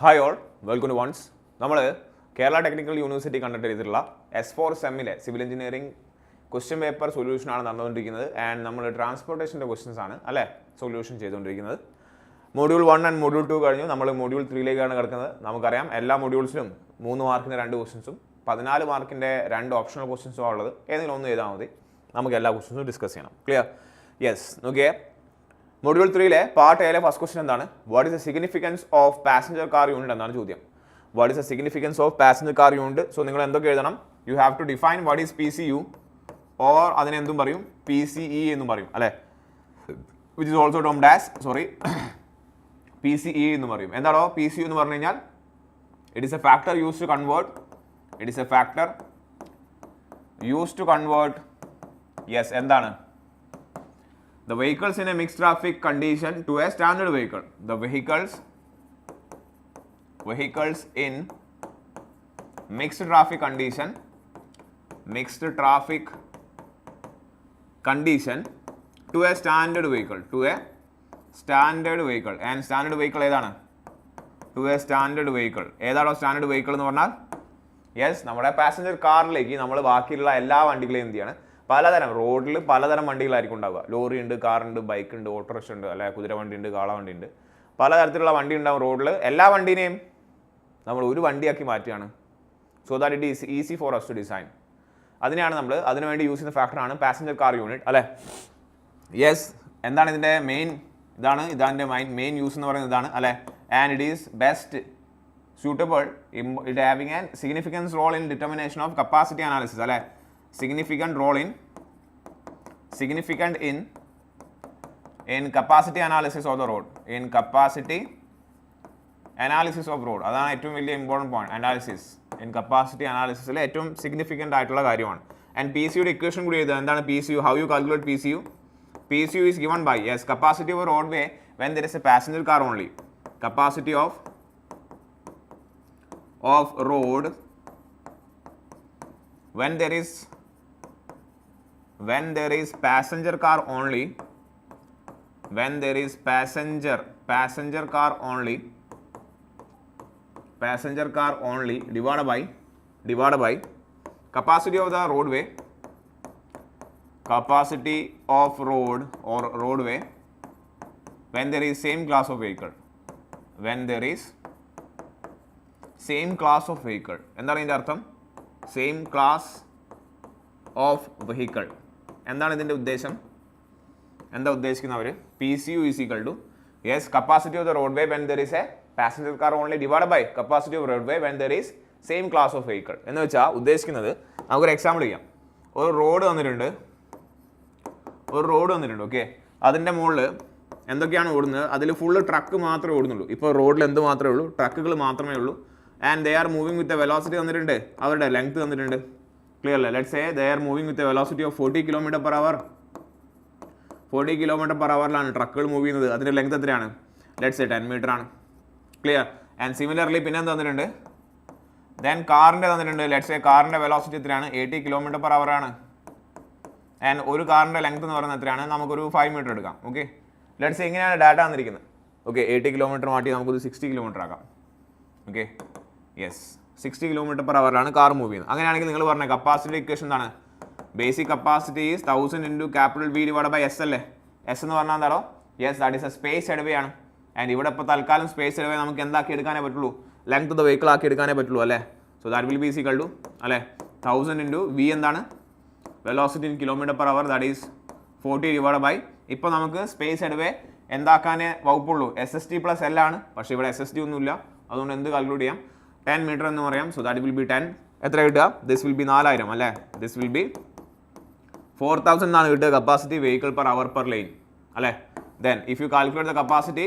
Hi all, welcome to ones. നമ്മൾ Kerala technical university conduct ചെയ്തിട്ടുള്ള S4 സെമ്മിലെ സിവിൽ എഞ്ചിനീയറിംഗ് ക്വസ്റ്റ്യൻ പേപ്പർ സൊല്യൂഷനാണ് നടന്നുകൊണ്ടിരിക്കുന്നത്. ആൻഡ് നമ്മൾ ട്രാൻസ്പോർട്ടേഷൻ്റെ ക്വസ്റ്റ്യൻസ് ആണ് അല്ലേ സൊല്യൂഷൻ ചെയ്തുകൊണ്ടിരിക്കുന്നത്. മൊഡ്യൂൾ 1 ആൻഡ് മൊഡ്യൂൾ 2 കഴിഞ്ഞു. നമ്മൾ മൊഡ്യൂൾ 3ലേക്കാണ് കിടക്കുന്നത്. നമുക്കറിയാം എല്ലാ മൊഡ്യൂൾസിലും 3 മാർക്കിൻ്റെ 2 ക്വസ്റ്റ്യൻസും 14 മാർക്കിൻ്റെ 2 ഓപ്ഷണൽ ക്വസ്റ്റ്യൻസും ഉള്ളത്. ഏതെങ്കിലും ഒന്ന് ചെയ്താൽ മതി, നമുക്ക് എല്ലാ ക്വസ്റ്റ്യൻസും ഡിസ്കസ് ചെയ്യണം. ക്ലിയർ? യെസ്. നോക്കിയേ, മൊഡ്യൂൾ 3ലെ പാർട്ട് എയിലെ ഫസ്റ്റ് ക്വസ്റ്റ്യൻ എന്താണ്? What is the significance of passenger car unit എന്നാണ് ചോദ്യം. What is the significance of passenger car unit? So നിങ്ങൾ എന്തൊക്കെ എഴുതണം? You have to define what is PCU or അതിനെന്തും പറയും PCE എന്നും പറയും അല്ലേ, which is also termed as PCE എന്ന് പറയും. എന്താണോ PCU എന്ന് പറഞ്ഞു കഴിഞ്ഞാൽ? It is a factor use to convert yes എന്താണ് the vehicles in a mixed traffic condition to a standard vehicle. The vehicles in mixed traffic condition to a standard vehicle and standard vehicle ഏതാണ്? To a standard vehicle. ഏതാണോ standard vehicle എന്ന് പറഞ്ഞാൽ? Yes, നമ്മുടെ passenger കാറിലേക്ക് നമ്മൾ ബാക്കിയുള്ള എല്ലാ വണ്ടികളെയും എന്ത് ചെയ്യാണ്? പലതരം റോഡിൽ പലതരം വണ്ടികളായിരിക്കും ഉണ്ടാവുക. ലോറി ഉണ്ട്, കാറുണ്ട്, ബൈക്ക് ഉണ്ട്, ഓട്ടോറിക്ഷ ഉണ്ട്, അല്ലെ കുതിര വണ്ടി ഉണ്ട്, കാളവണ്ടി ഉണ്ട്, പലതരത്തിലുള്ള വണ്ടി ഉണ്ടാവും റോഡിൽ. എല്ലാ വണ്ടീനെയും നമ്മൾ ഒരു വണ്ടിയാക്കി മാറ്റുകയാണ്. So that it is easy for us to design. അതിനെയാണ് നമ്മൾ അതിനുവേണ്ടി യൂസ് ചെയ്യുന്ന ഫാക്ടറാണ് പാസഞ്ചർ കാർ യൂണിറ്റ് അല്ലേ. യെസ്, എന്താണ് ഇതിൻ്റെ മെയിൻ? ഇതാൻ്റെ മെയിൻ യൂസ് എന്ന് പറയുന്നത് ഇതാണ് അല്ലേ. And it is best suitable it having a significant role in determination of capacity analysis alle significant in capacity analysis of the road അതാണ് ഏറ്റവും വലിയ important point. Analysis in capacity അനാലിസിസിൽ ഏറ്റവും significant ആയിട്ടുള്ള കാര്യമാണ്. ആൻഡ് PCUയുടെ ഇക്വേഷൻ കൂടി എഴുതുക. എന്താണ് PCU? How you calculate PCU is given by capacity of a roadway when there is a passenger car only. Capacity of road when there is passenger car only divided by capacity of the roadway when there is same class of vehicle എന്താണ് ഇതിൻ്റെ അർത്ഥം? Same class of vehicle. എന്താണ് ഇതിൻ്റെ ഉദ്ദേശം? എന്താ ഉദ്ദേശിക്കുന്നവർ? PCU is equal to capacity of the roadway when there is a passenger car only divided by capacity of roadway when there is same class of vehicle. എന്ന് വെച്ചാൽ ഉദ്ദേശിക്കുന്നത്, നമുക്കൊരു example ചെയ്യാം. ഒരു റോഡ് തന്നിട്ടുണ്ട്. ഓക്കെ, അതിൻ്റെ മുകളിൽ എന്തൊക്കെയാണ് ഓടുന്നത്? അതിൽ ഫുള്ള് ട്രക്ക് മാത്രമേ ഓടുന്നുള്ളൂ. ഇപ്പോൾ റോഡിൽ എന്ത് മാത്രമേ ഉള്ളൂ? ട്രക്കുകൾ മാത്രമേ ഉള്ളൂ. And they are moving with a velocity തന്നിട്ടുണ്ട്, അവരുടെ ലെങ്ത് തന്നിട്ടുണ്ട്. ക്ലിയർ അല്ലേ? Let's say they are moving with a velocity of 40 km/h. 40 km/hലാണ് ട്രക്കുകൾ മൂവ് ചെയ്യുന്നത്. അതിൻ്റെ ലെങ്ത് എത്രയാണ്? ലെറ്റ്സ് സേ 10 മീറ്റർ ആണ്. ക്ലിയർ? ആൻഡ് സിമിലർലി പിന്നെ എന്ത് തന്നിട്ടുണ്ട്? ദെൻ കാറിൻ്റെ തന്നിട്ടുണ്ട്. ലെറ്റ്സ് സേ കാറിൻ്റെ വെലോസിറ്റി എത്രയാണ്? 80 km/h ആണ്. ആൻഡ് ഒരു കാറിൻ്റെ ലെങ്ത് എന്ന് പറയുന്നത് എത്രയാണ്? നമുക്കൊരു 5 മീറ്റർ എടുക്കാം. ഓക്കെ, ലെറ്റ്സ് സേ ഇങ്ങനെയാണ് ഡാറ്റ തന്നിരിക്കുന്നത്. ഓക്കെ, 80 km മാറ്റി നമുക്കൊരു 60 km ആക്കാം. Okay, yes, 60 km/h car move ചെയ്യുന്നത്. അങ്ങനെയാണെങ്കിൽ നിങ്ങൾ പറഞ്ഞ കപ്പാസിറ്റി ഇക്വേഷൻ എന്താണ്? Basic capacity is 1000 × V / S അല്ലേ. S എന്ന് പറഞ്ഞാൽ എന്താണോ? Yes, that is a space headway ആണ്. ആൻഡ് ഇവിടെ ഇപ്പോൾ തൽക്കാലം സ്പേസ് എഡ്വേ നമുക്ക് എന്താക്കി എടുക്കാനേ പറ്റുള്ളൂ? ലെങ്ത് ഓഫ് ദ വെഹിക്കിൾ ആക്കി എടുക്കാനേ പറ്റുള്ളൂ അല്ലേ. So that will be equal to അല്ലേ 1000 × V എന്താണ്? Velocity in km/h, that is 40 / ഇപ്പോൾ നമുക്ക് സ്പേസ് എഡ്വേ എന്താക്കാനേ വകുപ്പുള്ളൂ? SST + L ആണ്. പക്ഷേ ഇവിടെ SST ഒന്നുമില്ല. അതുകൊണ്ട് എന്ത് കാൽക്കുലേറ്റ് ചെയ്യാം? 10 മീറ്റർ എന്ന് പറയാം. So that will B 10. എത്ര കിട്ടുക? ദിസ് വിൽ ബി 4000 അല്ലേ. ദിസ് വിൽ ബി 4000 എന്നാണ് കിട്ടുക capacity vehicle per hour per lane അല്ലേ. Then if you calculate the capacity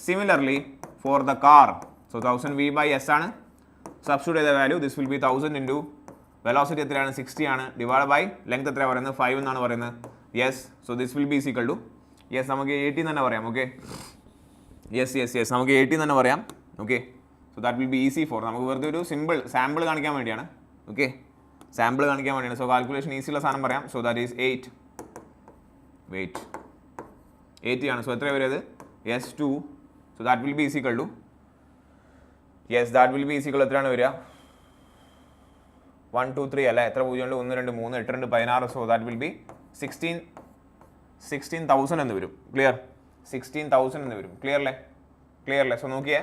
similarly for the car, so 1000 V/S ആണ്. സബ്സ്റ്റിറ്റ്യൂട്ട് ചെയ്ത value this will be 1000 × velocity എത്രയാണ്? 60 ആണ്. ഡിവൈഡ് ബൈ ലെങ്ത് എത്രയാണ് പറയുന്നത്? 5 എന്നാണ് പറയുന്നത്. Yes, so this will be equal to നമുക്ക് 80 തന്നെ പറയാം. ഓക്കെ, യെസ് നമുക്ക് 80 തന്നെ പറയാം. Okay, so that will be easy for. നമുക്ക് വെറുതെ ഒരു സിമ്പിൾ സാമ്പിൾ കാണിക്കാൻ വേണ്ടിയാണ്. ഓക്കെ, സാമ്പിൾ കാണിക്കാൻ വേണ്ടിയാണ്. സോ കാൽക്കുലേഷൻ ഈസിയുള്ള സാധനം പറയാം. സോ ദാറ്റ് ഈസ് 8 വെയിറ്റ് 80 ആണ്. സോ എത്ര വരും അത്? S2. So that will be is equal to yes that will be is equal എത്രയാണ് വരിക 1 2 3 അല്ലേ എത്ര 0 ഉണ്ട് 1 2 3 8 2 16 സോ ദാറ്റ് വിൽ ബി 16,000 എന്ന് വരും ക്ലിയർ 16,000 എന്ന് വരും ക്ലിയർ അല്ലേ സോ നോക്കിയേ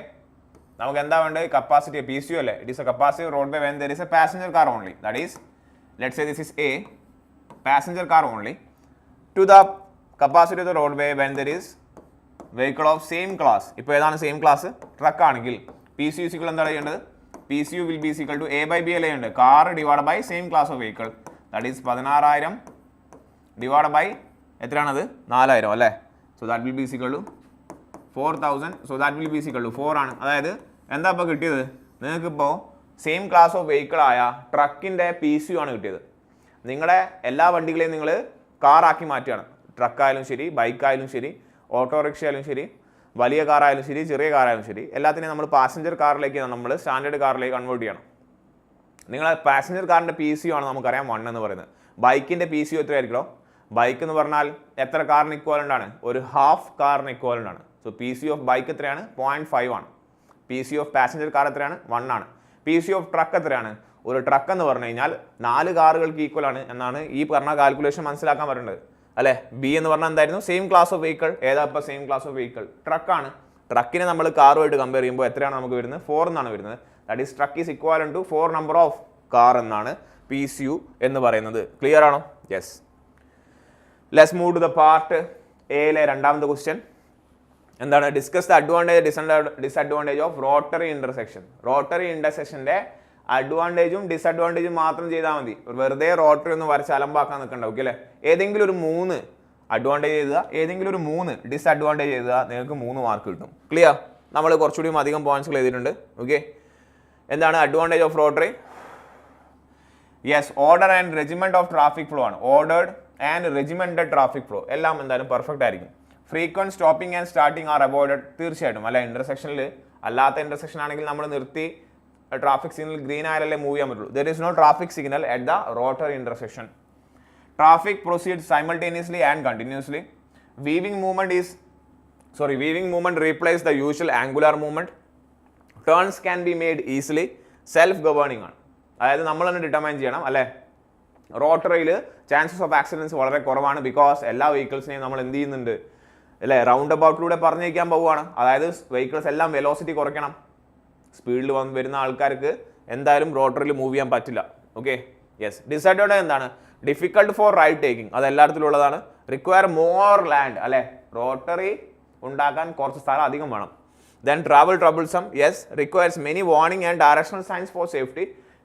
നമുക്ക് എന്താ വേണ്ടത് കപ്പാസിറ്റി PCU അല്ലേ it is a capacity roadway when there is a passenger car only that is let's say this is a passenger car only to the capacity of the road way when there is vehicle of same class ഇപ്പോൾ ഏതാണ് same class truck ആണെങ്കിൽ PCU equal എന്താണ് ചെയ്യേണ്ടത് PCU will be equal to A/B അല്ലേ ഉണ്ട് car divide by same class of vehicle that is 16,000 divide by എത്രയാണത് 4,000 അല്ലേ so that will be equal to 4,000 so that will be equal to 4 ആണ് അതായത് എന്താ ഇപ്പോൾ കിട്ടിയത് നിങ്ങൾക്കിപ്പോൾ സെയിം ക്ലാസ് ഓഫ് വെഹിക്കിൾ ആയ ട്രക്കിൻ്റെ PCU ആണ് കിട്ടിയത് നിങ്ങളുടെ എല്ലാ വണ്ടികളെയും നിങ്ങൾ കാറാക്കി മാറ്റുകയാണ് ട്രക്കായാലും ശരി ബൈക്കായാലും ശരി ഓട്ടോറിക്ഷ ആയാലും ശരി വലിയ കാറായാലും ശരി ചെറിയ കാറായാലും ശരി എല്ലാത്തിനെയും നമ്മൾ പാസഞ്ചർ കാറിലേക്ക് നമ്മൾ സ്റ്റാൻഡേർഡ് കാറിലേക്ക് കൺവേർട്ട് ചെയ്യണം നിങ്ങളെ പാസഞ്ചർ കാറിൻ്റെ PCU ആണ് നമുക്കറിയാം 1 എന്ന് പറയുന്നത് ബൈക്കിൻ്റെ PCU എത്രയായിരിക്കണം ബൈക്ക് എന്ന് പറഞ്ഞാൽ എത്ര കാറിന് ഇക്വലൻ്റ് ആണ് ഒരു ഹാഫ് കാറിന് ഇക്വലൻ്റ് ആണ് സോ PCU ഓഫ് ബൈക്ക് എത്രയാണ് 0.5 ആണ് PCU ഓഫ് പാസഞ്ചർ കാർ എത്രയാണ് 1 ആണ് PCU ഓഫ് ട്രക്ക് എത്രയാണ് ഒരു ട്രക്ക് എന്ന് പറഞ്ഞു കഴിഞ്ഞാൽ 4 കാറുകൾക്ക് ഈക്വൽ ആണ് എന്നാണ് ഈ പറഞ്ഞ കാൽക്കുലേഷൻ മനസ്സിലാക്കാൻ പറ്റേണ്ടത് അല്ലേ ബി എന്ന് പറഞ്ഞാൽ എന്തായിരുന്നു സെയിം ക്ലാസ് ഓഫ് വെഹിക്കിൾ ഏതാ ഇപ്പോൾ സെയിം ക്ലാസ് ഓഫ് വെഹിക്കിൾ ട്രക്കാണ് ട്രക്കിനെ നമ്മൾ കാറുമായിട്ട് കമ്പയർ ചെയ്യുമ്പോൾ എത്രയാണ് നമുക്ക് വരുന്നത് 4 എന്നാണ് വരുന്നത് that is truck is equivalent to 4 number of car എന്നാണ് PCU എന്ന് പറയുന്നത് ക്ലിയർ ആണോ yes let's move to the part എയിലെ രണ്ടാമത്തെ ക്വസ്റ്റ്യൻ എന്താണ് discuss the advantage disadvantage of rotary ഇന്റർസെക്ഷൻ്റെ അഡ്വാൻറ്റേജും ഡിസഡ്വാൻറ്റേജും മാത്രം ചെയ്താൽ മതി വെറുതെ റോട്ടറി ഒന്ന് വരച്ച് അലമ്പാക്കാൻ നിൽക്കണ്ട ഓക്കെ അല്ലേ ഏതെങ്കിലും ഒരു 3 അഡ്വാൻറ്റേജ് ചെയ്തുക ഏതെങ്കിലും ഒരു 3 ഡിസഡ്വാൻറ്റേജ് ചെയ്തുക നിങ്ങൾക്ക് 3 മാർക്ക് കിട്ടും ക്ലിയർ നമ്മൾ കുറച്ചുകൂടി അധികം പോയിന്റ്സുകൾ എഴുതിയിട്ടുണ്ട് ഓക്കെ എന്താണ് advantage of rotary yes order and regiment of traffic flow ആണ് ordered and regimented traffic flow എല്ലാം എന്തായാലും പെർഫെക്റ്റ് ആയിരിക്കും frequent stopping and starting are avoided തീർച്ചയായിട്ടും അല്ല ഇന്റർസെക്ഷനിൽ അല്ലാത്ത ഇന്റർസെക്ഷൻ ആണെങ്കിൽ നമ്മൾ നിർത്തി ട്രാഫിക് സിഗ്നൽ ഗ്രീൻ ആയാലല്ലേ മൂവ് ചെയ്യാൻ പറ്റുള്ളൂ there is no traffic signal at the rotary intersection traffic proceeds simultaneously and continuously weaving movement replace the usual angular movement turns can be made easily self governing ആണ് അതായത് നമ്മൾ തന്നെ determine ചെയ്യണം അല്ലേ റോട്ടറിയിൽ chances of accidents വളരെ കുറവാണ് because എല്ലാ വെഹിക്കിൾസിനെയും നമ്മൾ എന്ത് ചെയ്യുന്നുണ്ട് അല്ലേ റൗണ്ട് അബൌട്ടിലൂടെ പറഞ്ഞേക്കാൻ പോവുകയാണ് അതായത് വെഹിക്കിൾസ് എല്ലാം വെലോസിറ്റി കുറയ്ക്കണം സ്പീഡിൽ വരുന്ന ആൾക്കാർക്ക് എന്തായാലും റോട്ടറിൽ മൂവ് ചെയ്യാൻ പറ്റില്ല ഓക്കെ യെസ് ഡിസഡ്വാൻറ്റേജ് എന്താണ് ഡിഫിക്കൾട്ട് ഫോർ റൈഡ് ടേക്കിംഗ് അത് എല്ലായിടത്തിലും ഉള്ളതാണ് റിക്വയർ മോർ ലാൻഡ് അല്ലേ റോട്ടറി ഉണ്ടാക്കാൻ കുറച്ച് സ്ഥലം അധികം വേണം then travel troublesome yes requires many warning and directional science for safety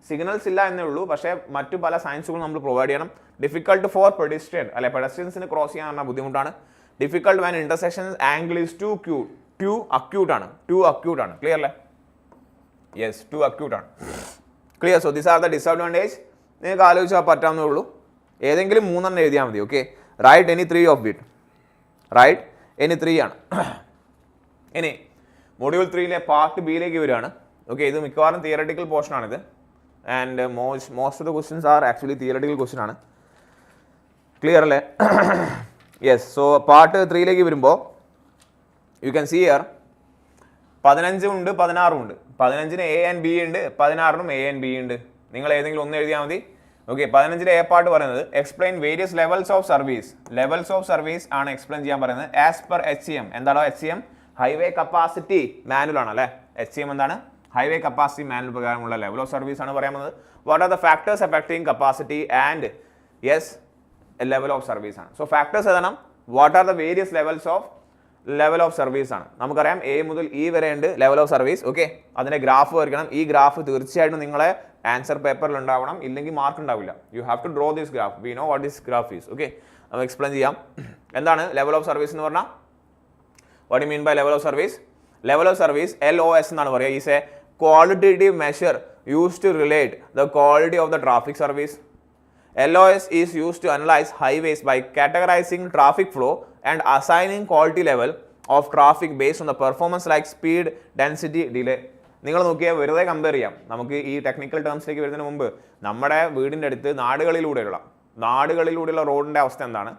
signals ഇല്ല എന്നേ ഉള്ളൂ പക്ഷേ മറ്റു പല സയൻസുകളും നമ്മൾ പ്രൊവൈഡ് ചെയ്യണം ഡിഫിക്കൾട്ട് ഫോർ പെഡസ്ട്രിയൻ അല്ലെ പെഡസ്ട്രിയൻസിന് ക്രോസ് ചെയ്യാൻ പറഞ്ഞാൽ ബുദ്ധിമുട്ടാണ് difficult when intersection angle is too acute ആണ് ക്ലിയർ അല്ലേ യെസ് ടു അക്യൂട്ട് ആണ് clear so this are the disadvantage നിങ്ങൾക്ക് ആലോചിച്ചാൽ പറ്റാവുന്നേ ഉള്ളൂ ഏതെങ്കിലും 3 എഴുതിയാൽ മതി okay write any 3 of it write any 3 ആണ് ഇനി മൊഡ്യൂൾ 3 പാർട്ട് ബിയിലേക്ക് വരികയാണ് ഓക്കെ ഇത് മിക്കവാറും തിയററ്റിക്കൽ പോർഷൻ ആണിത് and most of the questions are actually theoretical question ആണ് ക്ലിയർ അല്ലേ യെസ് സോ പാർട്ട് 3 വരുമ്പോൾ യു ക്യാൻ സീ ഹിയർ 15 ഉണ്ട് 16 ഉണ്ട് 15-ന് A and B ഉണ്ട് 16-നും A and B ഉണ്ട് നിങ്ങൾ ഏതെങ്കിലും ഒന്ന് എഴുതിയാൽ മതി ഓക്കെ 15-ലെ A പാർട്ട് പറയുന്നത് explain various levels of service ആണ് എക്സ്പ്ലെയിൻ ചെയ്യാൻ പറയുന്നത് ആസ് പെർ HCM എന്താണോ HCM ഹൈവേ കപ്പാസിറ്റി മാനുവൽ ആണ് അല്ലേ HCM എന്താണ് ഹൈവേ കപ്പാസിറ്റി മാനുവൽ പ്രകാരമുള്ള ലെവൽ ഓഫ് സർവീസ് ആണ് പറയാൻ പോകുന്നത് what are the factors affecting capacity and yes level of service ആണ് സോ ഫാക്ടേഴ്സ് ഏതാണ് what are the various level of service ആണ് നമുക്കറിയാം A മുതൽ E വരെ ഉണ്ട് ലെവൽ ഓഫ് സർവീസ് ഓക്കെ അതിന്റെ ഗ്രാഫ് വരയ്ക്കണം ഈ ഗ്രാഫ് തീർച്ചയായിട്ടും നിങ്ങളെ ആൻസർ പേപ്പറിൽ ഉണ്ടാവണം ഇല്ലെങ്കിൽ മാർക്ക് ഉണ്ടാവില്ല you have to draw this graph we know what this graph is okay നമുക്ക് എക്സ്പ്ലെയിൻ ചെയ്യാം എന്താണ് ലെവൽ ഓഫ് സർവീസ് എന്ന് പറഞ്ഞാൽ what you mean by level of service LOS എന്നാണ് പറയുക is a qualitative measure used to relate the quality of the traffic service. LOS is used to analyze highways by categorizing traffic flow and assigning quality level of traffic based on the performance like speed, density, delay. നിങ്ങൾ നോക്കിയാൽ വെറുതെ compare ചെയ്യാം നമുക്ക് ഈ technical ടേംസിലേക്ക് വരുന്നതിന് മുമ്പ് നമ്മുടെ വീടിൻ്റെ അടുത്ത് നാടുകളിലൂടെയുള്ള റോഡിൻ്റെ അവസ്ഥ എന്താണ്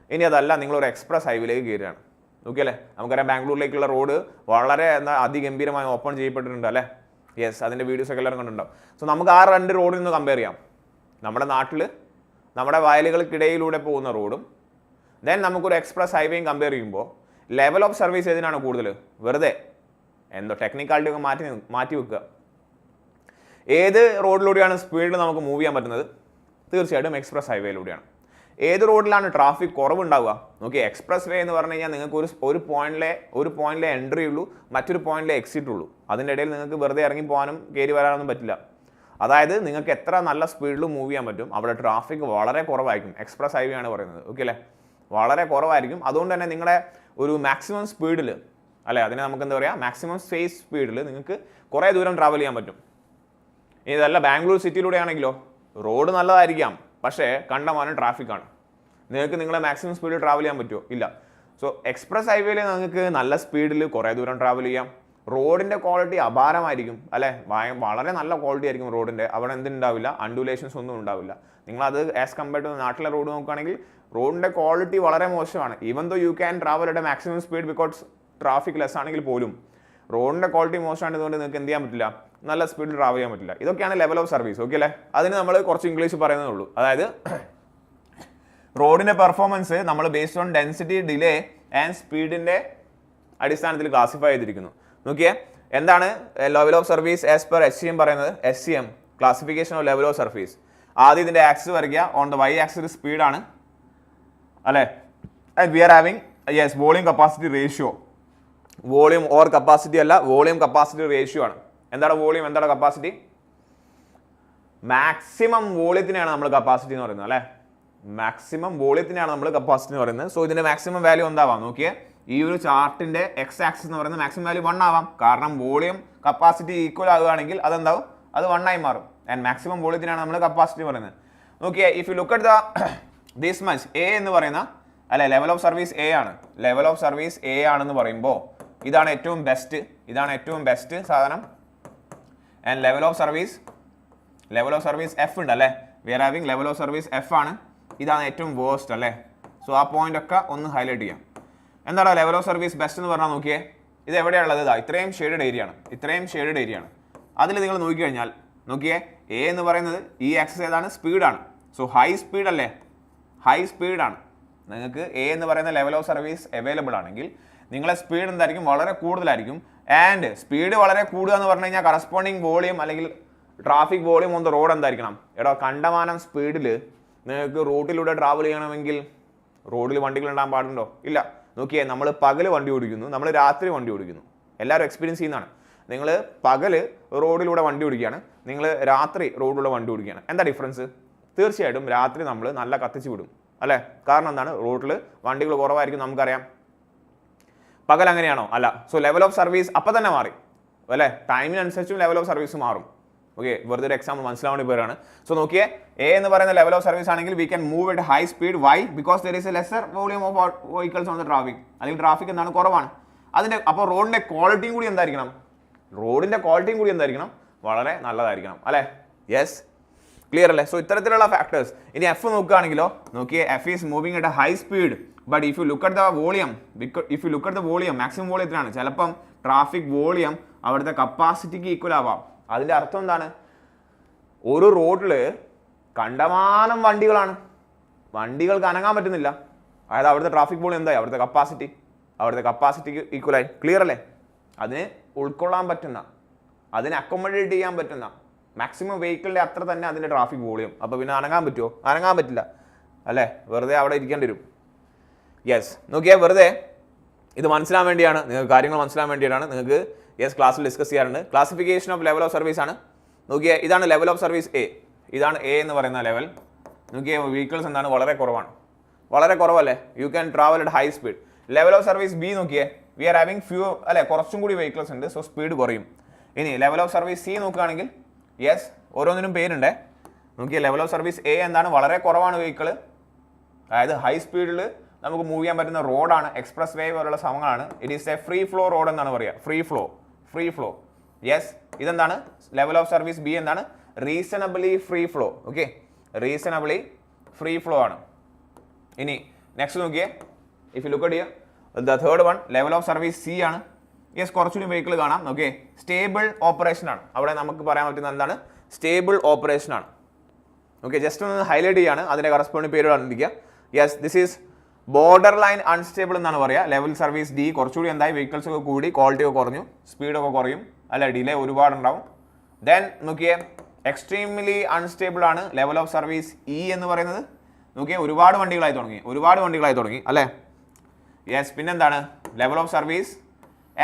ഇനി അതല്ല നിങ്ങളൊരു എക്സ്പ്രസ് ഹൈവേയിലേക്ക് കയറുകയാണ് ഓക്കെ അല്ലേ നമുക്കറിയാം ബാംഗ്ലൂരിലേക്കുള്ള റോഡ് വളരെ അതിഗംഭീരമായി ഓപ്പൺ ചെയ്യപ്പെട്ടിട്ടുണ്ട് അല്ലേ യെസ്, അതിൻ്റെ വീഡിയോസൊക്കെ എല്ലാവരും കണ്ടിട്ടുണ്ടാവും. സോ നമുക്ക് ആ 2 റോഡിൽ നിന്ന് കമ്പയർ ചെയ്യാം. നമ്മുടെ നാട്ടിൽ നമ്മുടെ വയലുകൾക്കിടയിലൂടെ പോകുന്ന റോഡും ദെൻ നമുക്കൊരു എക്സ്പ്രസ് ഹൈവേയും കമ്പയർ ചെയ്യുമ്പോൾ ലെവൽ ഓഫ് സർവീസ് ഏതിനാണ് കൂടുതൽ? വെറുതെ എന്തോ ടെക്നിക്കാലിറ്റി ഒക്കെ മാറ്റി വെക്കുക. ഏത് റോഡിലൂടെയാണ് സ്പീഡിൽ നമുക്ക് മൂവ് ചെയ്യാൻ പറ്റുന്നത്? തീർച്ചയായിട്ടും എക്സ്പ്രസ് ഹൈവേയിലൂടെയാണ്. ഏത് റോഡിലാണ് ട്രാഫിക് കുറവുണ്ടാവുക? നോക്കി, എക്സ്പ്രസ് വേ എന്ന് പറഞ്ഞു കഴിഞ്ഞാൽ നിങ്ങൾക്ക് ഒരു പോയിന്റിലെ എൻട്രി ഉള്ളൂ, മറ്റൊരു പോയിന്റിലെ എക്സിറ്റ് ഉള്ളൂ. അതിൻ്റെ ഇടയിൽ നിങ്ങൾക്ക് വെറുതെ ഇറങ്ങി പോകാനും കയറി വരാനൊന്നും പറ്റില്ല. അതായത് നിങ്ങൾക്ക് എത്ര നല്ല സ്പീഡിൽ മൂവ് ചെയ്യാൻ പറ്റും, അവിടെ ട്രാഫിക് വളരെ കുറവായിരിക്കും. എക്സ്പ്രസ് ഹൈവേ ആണ് പറയുന്നത്. ഓക്കെ അല്ലേ? വളരെ കുറവായിരിക്കും. അതുകൊണ്ട് തന്നെ നിങ്ങളുടെ ഒരു മാക്സിമം സ്പീഡിൽ, അല്ലേ, അതിനെ നമുക്ക് എന്താ പറയുക, മാക്സിമം സ്പേസ് സ്പീഡിൽ നിങ്ങൾക്ക് കുറേ ദൂരം ട്രാവൽ ചെയ്യാൻ പറ്റും. ഇതല്ല ബാംഗ്ലൂർ സിറ്റിയിലൂടെ ആണെങ്കിലോ റോഡ് നല്ലതായിരിക്കാം, പക്ഷേ കണ്ടമാനം ട്രാഫിക്കാണ്. നിങ്ങൾക്ക് നിങ്ങളെ മാക്സിമം സ്പീഡിൽ ട്രാവൽ ചെയ്യാൻ പറ്റുമോ? ഇല്ല. സോ എക്സ്പ്രസ് ഹൈവേയിൽ നിങ്ങൾക്ക് നല്ല സ്പീഡിൽ കുറേ ദൂരം ട്രാവൽ ചെയ്യാം. റോഡിൻ്റെ ക്വാളിറ്റി അപാരമായിരിക്കും, അല്ലേ, വളരെ നല്ല ക്വാളിറ്റി ആയിരിക്കും റോഡിൻ്റെ. അവിടെ എന്തുണ്ടാവില്ല, അൺഡുലേഷൻസ് ഒന്നും ഉണ്ടാവില്ല. നിങ്ങളത് ആസ് കമ്പയർഡ് ടു നാട്ടിലെ റോഡ് നോക്കുകയാണെങ്കിൽ റോഡിൻ്റെ ക്വാളിറ്റി വളരെ മോശമാണ്. Even though you can travel at maximum speed because traffic less ആണെങ്കിൽ പോലും റോഡിൻ്റെ ക്വാളിറ്റി മോശമായതുകൊണ്ട് നിങ്ങൾക്ക് എന്ത് ചെയ്യാൻ പറ്റില്ല, നല്ല സ്പീഡിൽ ട്രാവൽ ചെയ്യാൻ പറ്റില്ല. ഇതൊക്കെയാണ് ലെവൽ ഓഫ് സർവീസ്. ഓക്കെ അല്ലേ? അതിന് നമ്മൾ കുറച്ച് ഇംഗ്ലീഷ് പറയുന്നേ ഉള്ളൂ. അതായത് റോഡിൻ്റെ പെർഫോമൻസ് നമ്മൾ based on density, delay and സ്പീഡിൻ്റെ അടിസ്ഥാനത്തിൽ ക്ലാസിഫൈ ചെയ്തിരിക്കുന്നു. നോക്കിയേ, എന്താണ് level of service as per SCM പറയുന്നത്? SCM classification of level of service. ആദ്യം ഇതിൻ്റെ ആക്സിസ് വരയ്ക്കുക. ഓൺ ദ Y ആക്സിസ് സ്പീഡാണ്, അല്ലേ? We are having volume capacity ratio. Volume or capacity അല്ല, വോളിയം കപ്പാസിറ്റി റേഷ്യോ ആണ്. എന്താണ് വോളിയം, എന്താണ് കപ്പാസിറ്റി? മാക്സിമം വോളിയത്തിനെയാണ് നമ്മൾ കപ്പാസിറ്റി എന്ന് പറയുന്നത്, അല്ലേ? മാക്സിമം വോളിയത്തിനെയാണ് നമ്മൾ കപ്പാസിറ്റി എന്ന് പറയുന്നത്. സോ ഇതിന്റെ മാക്സിമം വാല്യൂ എന്താവാം? നോക്കിയേ, ഈ ഒരു ചാർട്ടിന്റെ X ആക്സിസ് എന്ന് പറയുന്നത് മാക്സിമം വാല്യൂ 1 ആവാം. കാരണം വോളിയം കപ്പാസിറ്റി ഈക്വൽ ആകുകയാണെങ്കിൽ അതെന്താവും, അത് 1 ആയി മാറും. ആൻഡ് മാക്സിമം വോളിയത്തിനാണ് നമ്മൾ കപ്പാസിറ്റി പറയുന്നത്. നോക്കിയേ, if you look at this much A എന്ന് പറയുന്ന, അല്ലെ, ലെവൽ ഓഫ് സർവീസ് A ആണ്. ലെവൽ ഓഫ് സർവീസ് A ആണെന്ന് പറയുമ്പോൾ ഇതാണ് ഏറ്റവും ബെസ്റ്റ് സാധനം. And level of service F ഉണ്ട്, അല്ലേ? We are having level of service F ആണ്. ഇതാണ് ഏറ്റവും വേസ്റ്റ്, അല്ലേ? സോ ആ പോയിന്റ് ഒക്കെ ഒന്ന് ഹൈലൈറ്റ് ചെയ്യാം. എന്താണ് ലെവൽ ഓഫ് സർവീസ് ബെസ്റ്റ് എന്ന് പറഞ്ഞാൽ? നോക്കിയേ, ഇത് എവിടെയുള്ളത്? ഇത്രയും ഷെയ്ഡഡ് ഏരിയ ആണ്. അതിൽ നിങ്ങൾ നോക്കിക്കഴിഞ്ഞാൽ നോക്കിയേ, A എന്ന് പറയുന്നത് ഈ ആക്സിസ് ഏതാണ്? സ്പീഡാണ്. സോ ഹൈ സ്പീഡ്, അല്ലേ? ഹൈ സ്പീഡാണ്. നിങ്ങൾക്ക് A എന്ന് പറയുന്ന ലെവൽ ഓഫ് സർവീസ് അവൈലബിൾ ആണെങ്കിൽ നിങ്ങളെ സ്പീഡ് എന്തായിരിക്കും? വളരെ കൂടുതലായിരിക്കും. ആൻഡ് സ്പീഡ് വളരെ കൂടുക എന്ന് പറഞ്ഞു കഴിഞ്ഞാൽ കറസ്പോണ്ടിങ് വോളിയം അല്ലെങ്കിൽ traffic volume on the road എന്തായിരിക്കണം? എടോ, കണ്ടമാനം സ്പീഡിൽ നിങ്ങൾക്ക് റോഡിലൂടെ ട്രാവൽ ചെയ്യണമെങ്കിൽ റോഡിൽ വണ്ടികൾ ഉണ്ടാകാൻ പാടുണ്ടോ? ഇല്ല. നോക്കിയേ, നമ്മൾ പകൽ വണ്ടി ഓടിക്കുന്നു, നമ്മൾ രാത്രി വണ്ടി ഓടിക്കുന്നു. എല്ലാവരും എക്സ്പീരിയൻസ് ചെയ്യുന്നതാണ്. നിങ്ങൾ പകല് റോഡിലൂടെ വണ്ടി ഓടിക്കുകയാണ്, നിങ്ങൾ രാത്രി റോഡിലൂടെ വണ്ടി ഓടിക്കുകയാണ്. എന്താ ഡിഫറൻസ്? തീർച്ചയായിട്ടും രാത്രി നമ്മൾ നല്ല കത്തിച്ച് വിടും, അല്ലേ? കാരണം എന്താണ്? റോഡിൽ വണ്ടികൾ കുറവായിരിക്കും, നമുക്കറിയാം. പകൽ അങ്ങനെയാണോ? അല്ല. സോ ലെവൽ ഓഫ് സർവീസ് അപ്പം തന്നെ മാറി, അല്ലേ? ടൈമിനനുസരിച്ചും ലെവൽ ഓഫ് സർവീസ് മാറും. ഓക്കെ, വെറുതെ ഒരു എക്സാമ്പിൾ മനസ്സിലാവേണ്ടി പേരാണ്. സോ നോക്കിയേ, A എന്ന് പറയുന്ന ലെവൽ ഓഫ് സർവീസ് ആണെങ്കിൽ we can move at high speed. Why? Because there is a lesser volume of vehicles on the traffic. അല്ലെങ്കിൽ ട്രാഫിക് എന്താണ്? കുറവാണ്. അപ്പോൾ റോഡിന്റെ ക്വാളിറ്റിയും കൂടി എന്തായിരിക്കണം? വളരെ നല്ലതായിരിക്കണം, അല്ലേ? യെസ്, ക്ലിയർ അല്ലേ? സോ ഇത്തരത്തിലുള്ള ഫാക്ടേഴ്സ്. ഇനി F നോക്കുകയാണെങ്കിലോ, നോക്കിയേ, F is moving at high speed. But if you look at the volume, maximum വോളിയത്തിനാണ്. ചിലപ്പം ട്രാഫിക് വോളിയം അവിടുത്തെ കപ്പാസിറ്റിക്ക് ഈക്വൽ ആവാം. അതിൻ്റെ അർത്ഥം എന്താണ്? ഒരു റോഡിൽ കണ്ടമാനം വണ്ടികൾക്ക് അനങ്ങാൻ പറ്റുന്നില്ല. അതായത് അവിടുത്തെ ട്രാഫിക് വോളിയം എന്തായി? അവിടുത്തെ കപ്പാസിറ്റിക്ക് ഈക്വലായി. ക്ലിയർ അല്ലേ? അതിന് ഉൾക്കൊള്ളാൻ പറ്റുന്ന, അതിനെ അക്കോമഡേറ്റ് ചെയ്യാൻ പറ്റുന്ന മാക്സിമം വെഹിക്കിളിൻ്റെ അത്ര തന്നെ അതിൻ്റെ ട്രാഫിക് വോളിയം. അപ്പോൾ പിന്നെ അനങ്ങാൻ പറ്റുമോ? അനങ്ങാൻ പറ്റില്ല, അല്ലേ? വെറുതെ അവിടെ ഇരിക്കേണ്ടി വരും. യെസ്, നോക്കിയാൽ വെറുതെ ഇത് മനസ്സിലാൻ വേണ്ടിയാണ്, നിങ്ങൾക്ക് കാര്യങ്ങൾ മനസ്സിലാൻ വേണ്ടിയിട്ടാണ്. നിങ്ങൾക്ക് ക്ലാസ്സിൽ ഡിസ്കസ് ചെയ്യാറുണ്ട്. Classification of level of service ആണ്. നോക്കിയാൽ ഇതാണ് ലെവൽ ഓഫ് സർവീസ് A. ഇതാണ് A എന്ന് പറയുന്ന ലെവൽ. നോക്കിയാൽ വെഹിക്കിൾസ് എന്താണ്? വളരെ കുറവല്ലേ? U can travel at high speed. Level of service B നോക്കിയേ, വി ആർ ഹാവിങ് ഫ്യൂ, അല്ലെ? കുറച്ചും കൂടി വെഹിക്കിൾസ് ഉണ്ട്, സോ സ്പീഡ് കുറയും. ഇനി ലെവൽ ഓഫ് സർവീസ് C നോക്കുകയാണെങ്കിൽ, യെസ്, ഓരോന്നിനും പേരുണ്ട്. നോക്കിയേ, ലെവൽ ഓഫ് സർവീസ് A എന്താണ്? വളരെ കുറവാണ് വെഹിക്കിൾ. അതായത് ഹൈ സ്പീഡിൽ നമുക്ക് മൂവ് ചെയ്യാൻ പറ്റുന്ന റോഡാണ്. എക്സ്പ്രസ് വേ പോലുള്ള സമയങ്ങളാണ്. It is a free flow road എന്നാണ് പറയുക. Free flow. യെസ്, ഇതെന്താണ്? ലെവൽ ഓഫ് സർവീസ് B എന്താണ്? Reasonably free flow. Okay, reasonably free flow ആണ്. ഇനി നെക്സ്റ്റ് നോക്കിയേ, if you look at here, the third one level of service C ആണ്. Yes കുറച്ചുകൂടി vehicle കാണാം. ഓക്കെ, സ്റ്റേബിൾ ഓപ്പറേഷൻ ആണ് അവിടെ നമുക്ക് പറയാൻ പറ്റുന്ന എന്താണ്, സ്റ്റേബിൾ ഓപ്പറേഷൻ ആണ്. ഓക്കെ, ജസ്റ്റ് ഒന്ന് ഹൈലൈറ്റ് ചെയ്യാണ്, അതിന്റെ കറസ്പോണ്ടിങ് പേര് കണ്ടിരിക്കുക. Yes, this is border line unstable എന്നാണ് പറയുക. ലെവൽ സർവീസ് ഡി കുറച്ചുകൂടി എന്തായി, വെഹിക്കിൾസ് ഒക്കെ കൂടി, ക്വാളിറ്റി ഒക്കെ കുറഞ്ഞു, സ്പീഡൊക്കെ കുറയും, അല്ല ഡിലേ ഒരുപാടുണ്ടാവും. ദെൻ നോക്കിയേ എക്സ്ട്രീംലി അൺസ്റ്റേബിൾ ആണ് ലെവൽ ഓഫ് സർവീസ് ഇ എന്ന് പറയുന്നത്. നോക്കിയേ ഒരുപാട് വണ്ടികളായി തുടങ്ങി അല്ലേ. യെസ്, പിന്നെന്താണ് ലെവൽ ഓഫ് സർവീസ്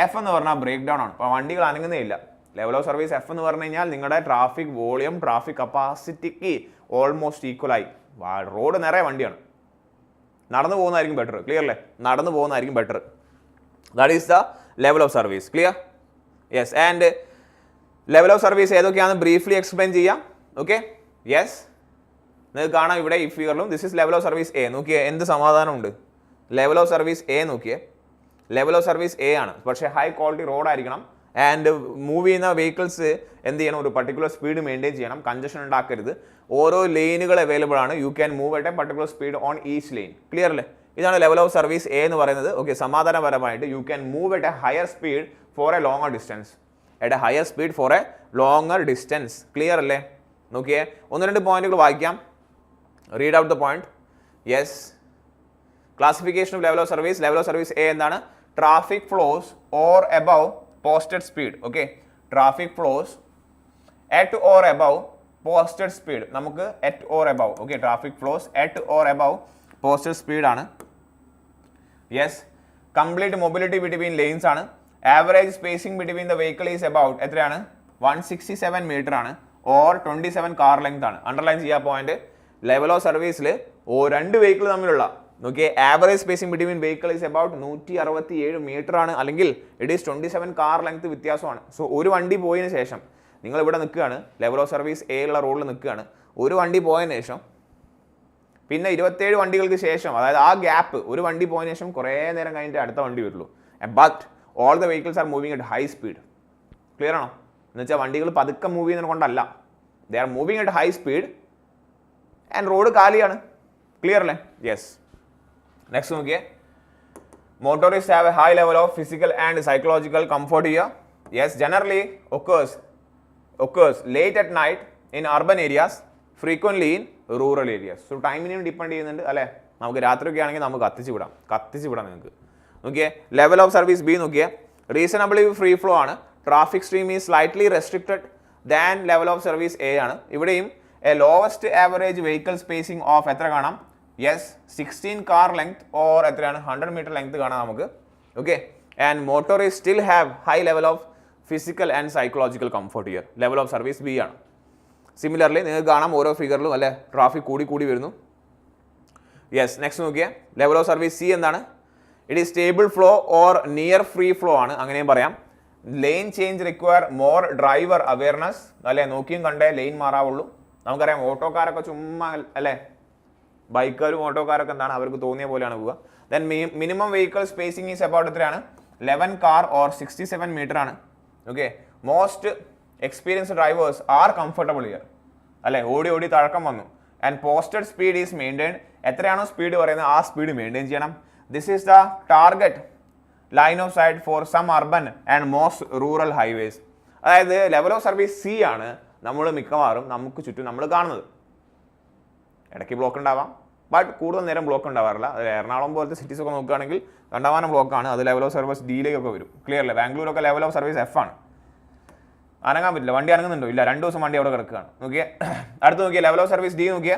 എഫ് എന്ന് പറഞ്ഞാൽ ബ്രേക്ക് ഡൗൺ ആണ്. അപ്പോൾ വണ്ടികൾ അനങ്ങുന്നേ ഇല്ല. ലെവൽ ഓഫ് സർവീസ് എഫ് എന്ന് പറഞ്ഞു കഴിഞ്ഞാൽ നിങ്ങളുടെ ട്രാഫിക് വോളിയം, ട്രാഫിക് കപ്പാസിറ്റിക്ക് ഓൾമോസ്റ്റ് ഈക്വലായി. റോഡ് നിറയെ വണ്ടിയാണ്, നടന്നു പോകുന്നതായിരിക്കും ബെറ്റർ. ക്ലിയർ അല്ലേ, നടന്നു പോകുന്നതായിരിക്കും better. That is the level of service. Clear? Yes, and level of service ഏതൊക്കെയാണെന്ന് ബ്രീഫ്ലി എക്സ്പ്ലെയിൻ ചെയ്യാം. ഓക്കെ, യെസ്, നിങ്ങൾക്ക് കാണാം ഇവിടെ ഈ ഫിഗറിലും. This is level of service A. നോക്കിയേ എന്ത് സമാധാനമുണ്ട്. ലെവൽ ഓഫ് സർവീസ് എ നോക്കിയേ, ലെവൽ ഓഫ് സർവീസ് എ ആണ്, പക്ഷേ ഹൈ ക്വാളിറ്റി റോഡായിരിക്കണം. ആൻഡ് മൂവ് ചെയ്യുന്ന വെഹിക്കിൾസ് എന്ത് ചെയ്യണം, ഒരു പർട്ടിക്കുലർ സ്പീഡ് മെയിൻറ്റെയിൻ ചെയ്യണം, കൺജഷൻ ഉണ്ടാക്കരുത്. ഓരോ ലൈനുകൾ അവൈലബിൾ ആണ്, you can move at a particular speed on each lane. Clear അല്ലേ? ഇതാണ് ലെവൽ ഓഫ് സർവീസ് എ എന്ന് പറയുന്നത്. ഓക്കെ, സമാധാനപരമായിട്ട് you can move at a higher speed for a longer distance. At a higher speed for a longer distance. Clear അല്ലേ? നോക്കിയേ ഒന്ന് രണ്ട് പോയിന്റുകൾ വായിക്കാം. Read out the point. Yes, classification of level of service. Level of service A എന്താണ്? Traffic flows or above posted speed. Okay, traffic flows at or above posted speed. നമുക്ക് at or above. Okay, traffic flows at or above posted speed ആണ്. Yes, complete mobility between lanes ആണ്. Average spacing between the vehicle is about എത്രയാണ്? 167 metre ആണ്, or 27 car length ആണ്. Underline ചെയ്യാ point. Level of സർവീസിൽ രണ്ട് vehicle തമ്മിലുള്ള നോക്കിയേ average spacing between vehicle is about 167 metre ആണ്, അല്ലെങ്കിൽ ഇറ്റ് ഈസ് 27 കാർ ലെങ്ത് വ്യത്യാസമാണ്. സോ ഒരു വണ്ടി പോയതിനു ശേഷം നിങ്ങൾ ഇവിടെ നിൽക്കുകയാണ്, ലെവൽ ഓഫ് സർവീസ് എ ഉള്ള റോഡിൽ നിൽക്കുകയാണ്. ഒരു വണ്ടി പോയതിനു ശേഷം പിന്നെ 27 വണ്ടികൾക്ക് ശേഷം, അതായത് ആ ഗ്യാപ്പ്, ഒരു വണ്ടി പോയതിനു ശേഷം കുറേ നേരം കഴിഞ്ഞിട്ട് അടുത്ത വണ്ടി വരുള്ളൂ. But all the vehicles are moving at high speed. Clear ആണോ? എന്ന് വെച്ചാൽ വണ്ടികൾ പതുക്കെ മൂവ് ചെയ്യുന്നത് കൊണ്ടല്ല, they are moving at high speed and road കാലിയാണ്. ക്ലിയർ അല്ലേ? യെസ്. നെക്സ്റ്റ് നോക്കിയേ, motorists have a high level of physical and psychological comfort here. Yes, generally occurs late at night in urban areas, frequently in rural areas. So ടൈമിനെയും depend ചെയ്യുന്നുണ്ട് അല്ലേ. നമുക്ക് രാത്രിയൊക്കെ ആണെങ്കിൽ നമുക്ക് കത്തിച്ച് വിടാം നിങ്ങൾക്ക്. നോക്കിയേ ലെവൽ ഓഫ് സർവീസ് ബി നോക്കിയേ, റീസണബിളി ഫ്രീ ഫ്ലോ ആണ്. Traffic stream is slightly restricted than level of service A ആണ്. ഇവിടെയും A lowest average vehicle spacing of എത്ര കാണാം? യെസ്, 16 കാർ ലെങ്ത് ഓർ എത്രയാണ്? 100 മീറ്റർ ലെങ്ത് കാണാം നമുക്ക്. Okay, and motorist still have high level of physical and psychological comfort here. Level of service B ആണ്. Similarly നിങ്ങൾക്ക് കാണാം ഓരോ ഫിഗറിലും അല്ലേ, ട്രാഫിക് കൂടി വരുന്നു. യെസ്, നെക്സ്റ്റ് നോക്കിയേ, ലെവൽ ഓഫ് സർവീസ് സി എന്താണ്? It is stable flow or near free flow ആണ്, അങ്ങനെയും പറയാം. Lane change require more driver awareness അല്ലേ, നോക്കിയും കണ്ടേ ലെയിൻ മാറാവുള്ളൂ. നമുക്കറിയാം ഓട്ടോക്കാരൊക്കെ ചുമ്മാ അല്ലേ, ബൈക്കാരും ഓട്ടോക്കാരൊക്കെ എന്താണ് അവർക്ക് തോന്നിയ പോലെയാണ് പോവുക. Then minimum vehicle spacing is about എത്രയാണ്? 11 കാർ ഓർ 67 മീറ്റർ ആണ്. Okay, most experienced drivers are comfortable here അല്ലേ, ഓടി തഴക്കം വന്നു. And posted speed is maintain. എത്രയാണോ സ്പീഡ് പറയുന്നത് ആ സ്പീഡ് മെയിൻറ്റെയിൻ ചെയ്യണം. This is the target line of sight for some urban and most rural highways. അതായത് ലെവൽ ഓഫ് സർവീസ് സി ആണ് നമ്മൾ മിക്കവാറും നമുക്ക് ചുറ്റും നമ്മൾ കാണുന്നത്. ഇടയ്ക്ക് ബ്ലോക്ക് ഉണ്ടാവാം, ബട്ട് കൂടുതൽ നേരം ബ്ലോക്ക് ഉണ്ടാവാറില്ല. അത് എറണാകുളം പോലത്തെ സിറ്റീസ് ഒക്കെ നോക്കുകയാണെങ്കിൽ കണ്ടമാനം ബ്ലോക്കാണ്. അത് ലെവൽ ഓഫ് സർവീസ് ഡിയിലേക്കൊക്കെ വരും. ക്ലിയർ അല്ലേ? ബാംഗ്ലൂരൊക്കെ ലെവൽ ഓഫ് സർവീസ് എഫ് ആണ്. അനങ്ങാൻ പറ്റില്ല. വണ്ടി അനങ്ങുന്നുണ്ടോ? ഇല്ല, 2 ദിവസം വണ്ടി അവിടെ കിടക്കുകയാണ്. നോക്കിയേ അടുത്ത് നോക്കിയേ, ലെവൽ ഓഫ് സർവീസ് ഡി നോക്കിയേ,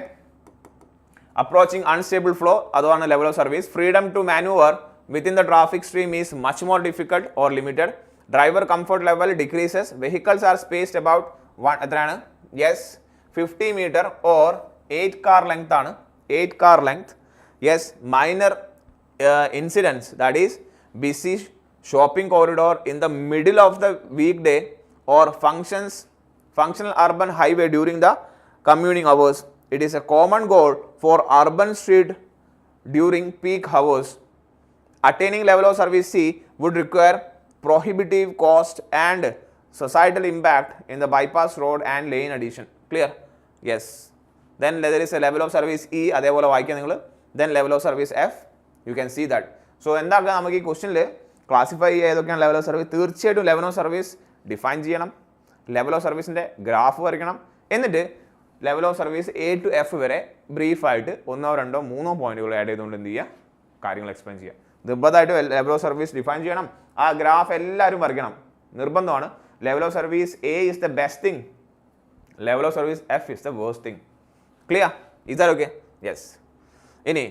അപ്രോച്ചിങ് അൺസ്റ്റേബിൾ ഫ്ലോ, അതാണ് level of service. Freedom to manoeuvre within the traffic stream is much more difficult or limited. Driver comfort level decreases. Vehicles are spaced about എത്രയാണ്? Yes, 50 metre or 8 car length ആണ്. 8 car length. Yes, minor incidents, that is busy shopping corridor in the middle of the week day or functional urban highway during the commuting hours. It is a common goal for urban street during peak hours. Attaining level of service C would require prohibitive cost and societal impact in the bypass road and lane addition. Clear? Yes. Then there is a level of service E, അതേപോലെ വായിക്കാം നിങ്ങൾ. Then level of service F, you can see that. So എന്താക്കാം നമുക്ക് ഈ ക്വസ്റ്റ്യനിൽ classify ചെയ്യുക ഏതൊക്കെയാണ് level of service. തീർച്ചയായിട്ടും level of service define ചെയ്യണം, ലെവൽ ഓഫ് സർവീസിൻ്റെ ഗ്രാഫ് വരയ്ക്കണം, എന്നിട്ട് level of service A to F വരെ ബ്രീഫായിട്ട് 1 or 2 or 3 പോയിന്റുകൾ ആഡ് ചെയ്തുകൊണ്ട് എന്ത് ചെയ്യുക, കാര്യങ്ങൾ എക്സ്പ്ലെയിൻ ചെയ്യുക. നിർബന്ധമായിട്ട് ലെവൽ ഓഫ് സർവീസ് ഡിഫൈൻ ചെയ്യണം, ആ ഗ്രാഫ് എല്ലാവരും വരയ്ക്കണം, നിർബന്ധമാണ്. Level of service A is the best thing, level of service F is the worst thing. Clear? Is that okay? Yes. ഇനി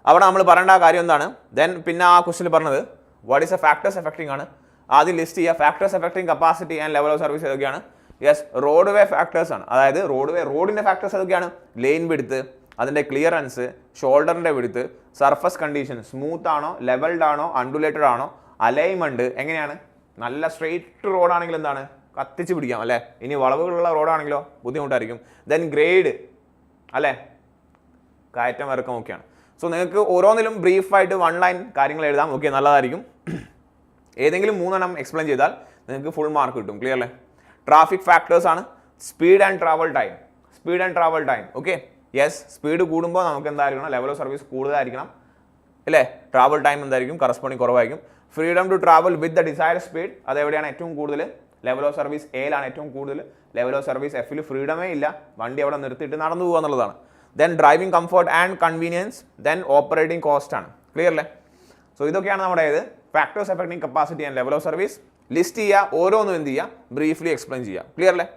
അവിടെ നമ്മൾ പറയേണ്ട കാര്യം എന്താണ്, ദെൻ പിന്നെ ആ ക്വസ്റ്റിൽ പറഞ്ഞത് what is a factors affecting ആണ്. ആദ്യം ലിസ്റ്റ് ചെയ്യുക factors affecting capacity and level of service ഏതൊക്കെയാണ്. യെസ്, റോഡ് വേ ഫാക്ടേഴ്സ് ആണ്. അതായത് റോഡിൻ്റെ ഫാക്ടേഴ്സ് ഏതൊക്കെയാണ്, ലെയിൻ വിഡ്ത്ത്, അതിൻ്റെ ക്ലിയറൻസ്, ഷോൾഡറിൻ്റെ വിഡ്ത്ത്, സർഫസ് കണ്ടീഷൻ, സ്മൂത്ത് ആണോ, ലെവൽഡ് ആണോ, അൺഡുലേറ്റഡ് ആണോ, അലൈൻമെൻറ്റ് എങ്ങനെയാണ്. നല്ല സ്ട്രെയിറ്റ് റോഡാണെങ്കിൽ എന്താണ്, കത്തിച്ച് പിടിക്കാം അല്ലേ. ഇനി വളവുകളുള്ള റോഡാണെങ്കിലോ ബുദ്ധിമുട്ടായിരിക്കും. ദെൻ ഗ്രേഡ് അല്ലേ, കയറ്റം ഇറക്കം ഒക്കെയാണ്. സോ നിങ്ങൾക്ക് ഓരോന്നിലും ബ്രീഫായിട്ട് 1 ലൈൻ കാര്യങ്ങൾ എഴുതാം. ഓക്കെ, നല്ലതായിരിക്കും. ഏതെങ്കിലും 3 എണ്ണം എക്സ്പ്ലെയിൻ ചെയ്താൽ നിങ്ങൾക്ക് ഫുൾ മാർക്ക് കിട്ടും. ക്ലിയർ അല്ലേ. ട്രാഫിക് ഫാക്ടേഴ്സ് ആണ്, speed and travel time. Okay, yes, speed കൂടുമ്പോൾ നമുക്ക് എന്തായിരിക്കണം, ലെവൽ ഓഫ് സർവീസ് കൂടുതലായിരിക്കണം അല്ലേ. ട്രാവൽ ടൈം എന്തായിരിക്കും, കറസ്പോണ്ടിങ് കുറവായിരിക്കും. Freedom to travel with the desired speed, അതെവിടെയാണ് ഏറ്റവും കൂടുതൽ, ലെവൽ ഓഫ് സർവീസ് എയിലാണ് ഏറ്റവും കൂടുതൽ. ലെവൽ ഓഫ് സർവീസ് എഫിൽ ഫ്രീഡമേ ഇല്ല, വണ്ടി അവിടെ നിർത്തിയിട്ട് നടന്നു പോകുക എന്നുള്ളതാണ്. Then driving comfort and convenience, then operating cost ആണ്. ക്ലിയർ അല്ലേ. സോ ഇതൊക്കെയാണ് നമ്മുടെ factors affecting capacity and level of service. List ചെയ്യുക, ഓരോന്നും എന്ത് ചെയ്യുക, ബ്രീഫ്ലി എക്സ്പ്ലെയിൻ ചെയ്യുക. ക്ലിയർ അല്ലേ.